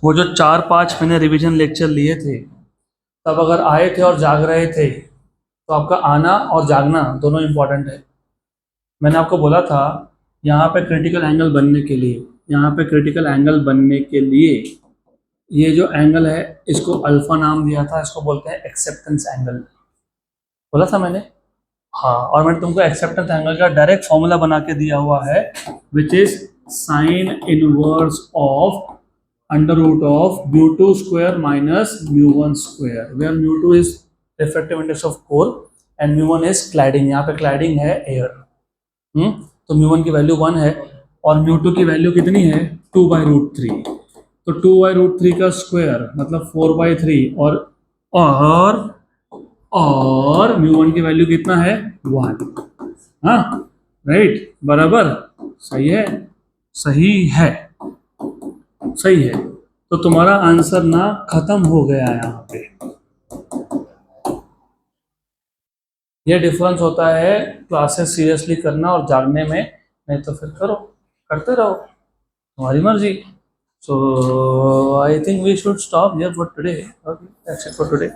वो जो 4-5 मैंने रिवीजन लेक्चर लिए थे, तब अगर आए थे और जाग रहे थे, तो आपका आना और जागना दोनों इंपॉर्टेंट है। मैंने आपको बोला था यहाँ पे क्रिटिकल एंगल बनने के लिए, यहाँ पे क्रिटिकल एंगल बनने के लिए ये जो एंगल है इसको अल्फा नाम दिया था, इसको बोलते हैं एक्सेप्टेंस एंगल। बोला था मैंने? हाँ, और मैंने तुमको एक्सेप्टेंस एंगल का डायरेक्ट फॉर्मूला बना के दिया हुआ है, which is sine inverse of under root of μ2 square minus μ1 square, where μ2 is refractive index of core and μ1 is cladding. यहाँ पे क्लैडिंग है एयर। तो μ1 की वैल्यू 1 है और μ2 की वैल्यू कितनी है? 2/√3। तो 2/√3 का स्क्वायर मतलब 4/3 और μ1 की वैल्यू कितना है? 1। हाँ, राइट, बराबर, सही है, सही है, सही है। तो तुम्हारा आंसर ना खत्म हो गया यहाँ पे। ये डिफरेंस होता है क्लासेस सीरियसली करना और जागने में, नहीं तो फिर करो, करते रहो, तुम्हारी मर्जी। So I think we should stop here for today. Okay, that's it for today.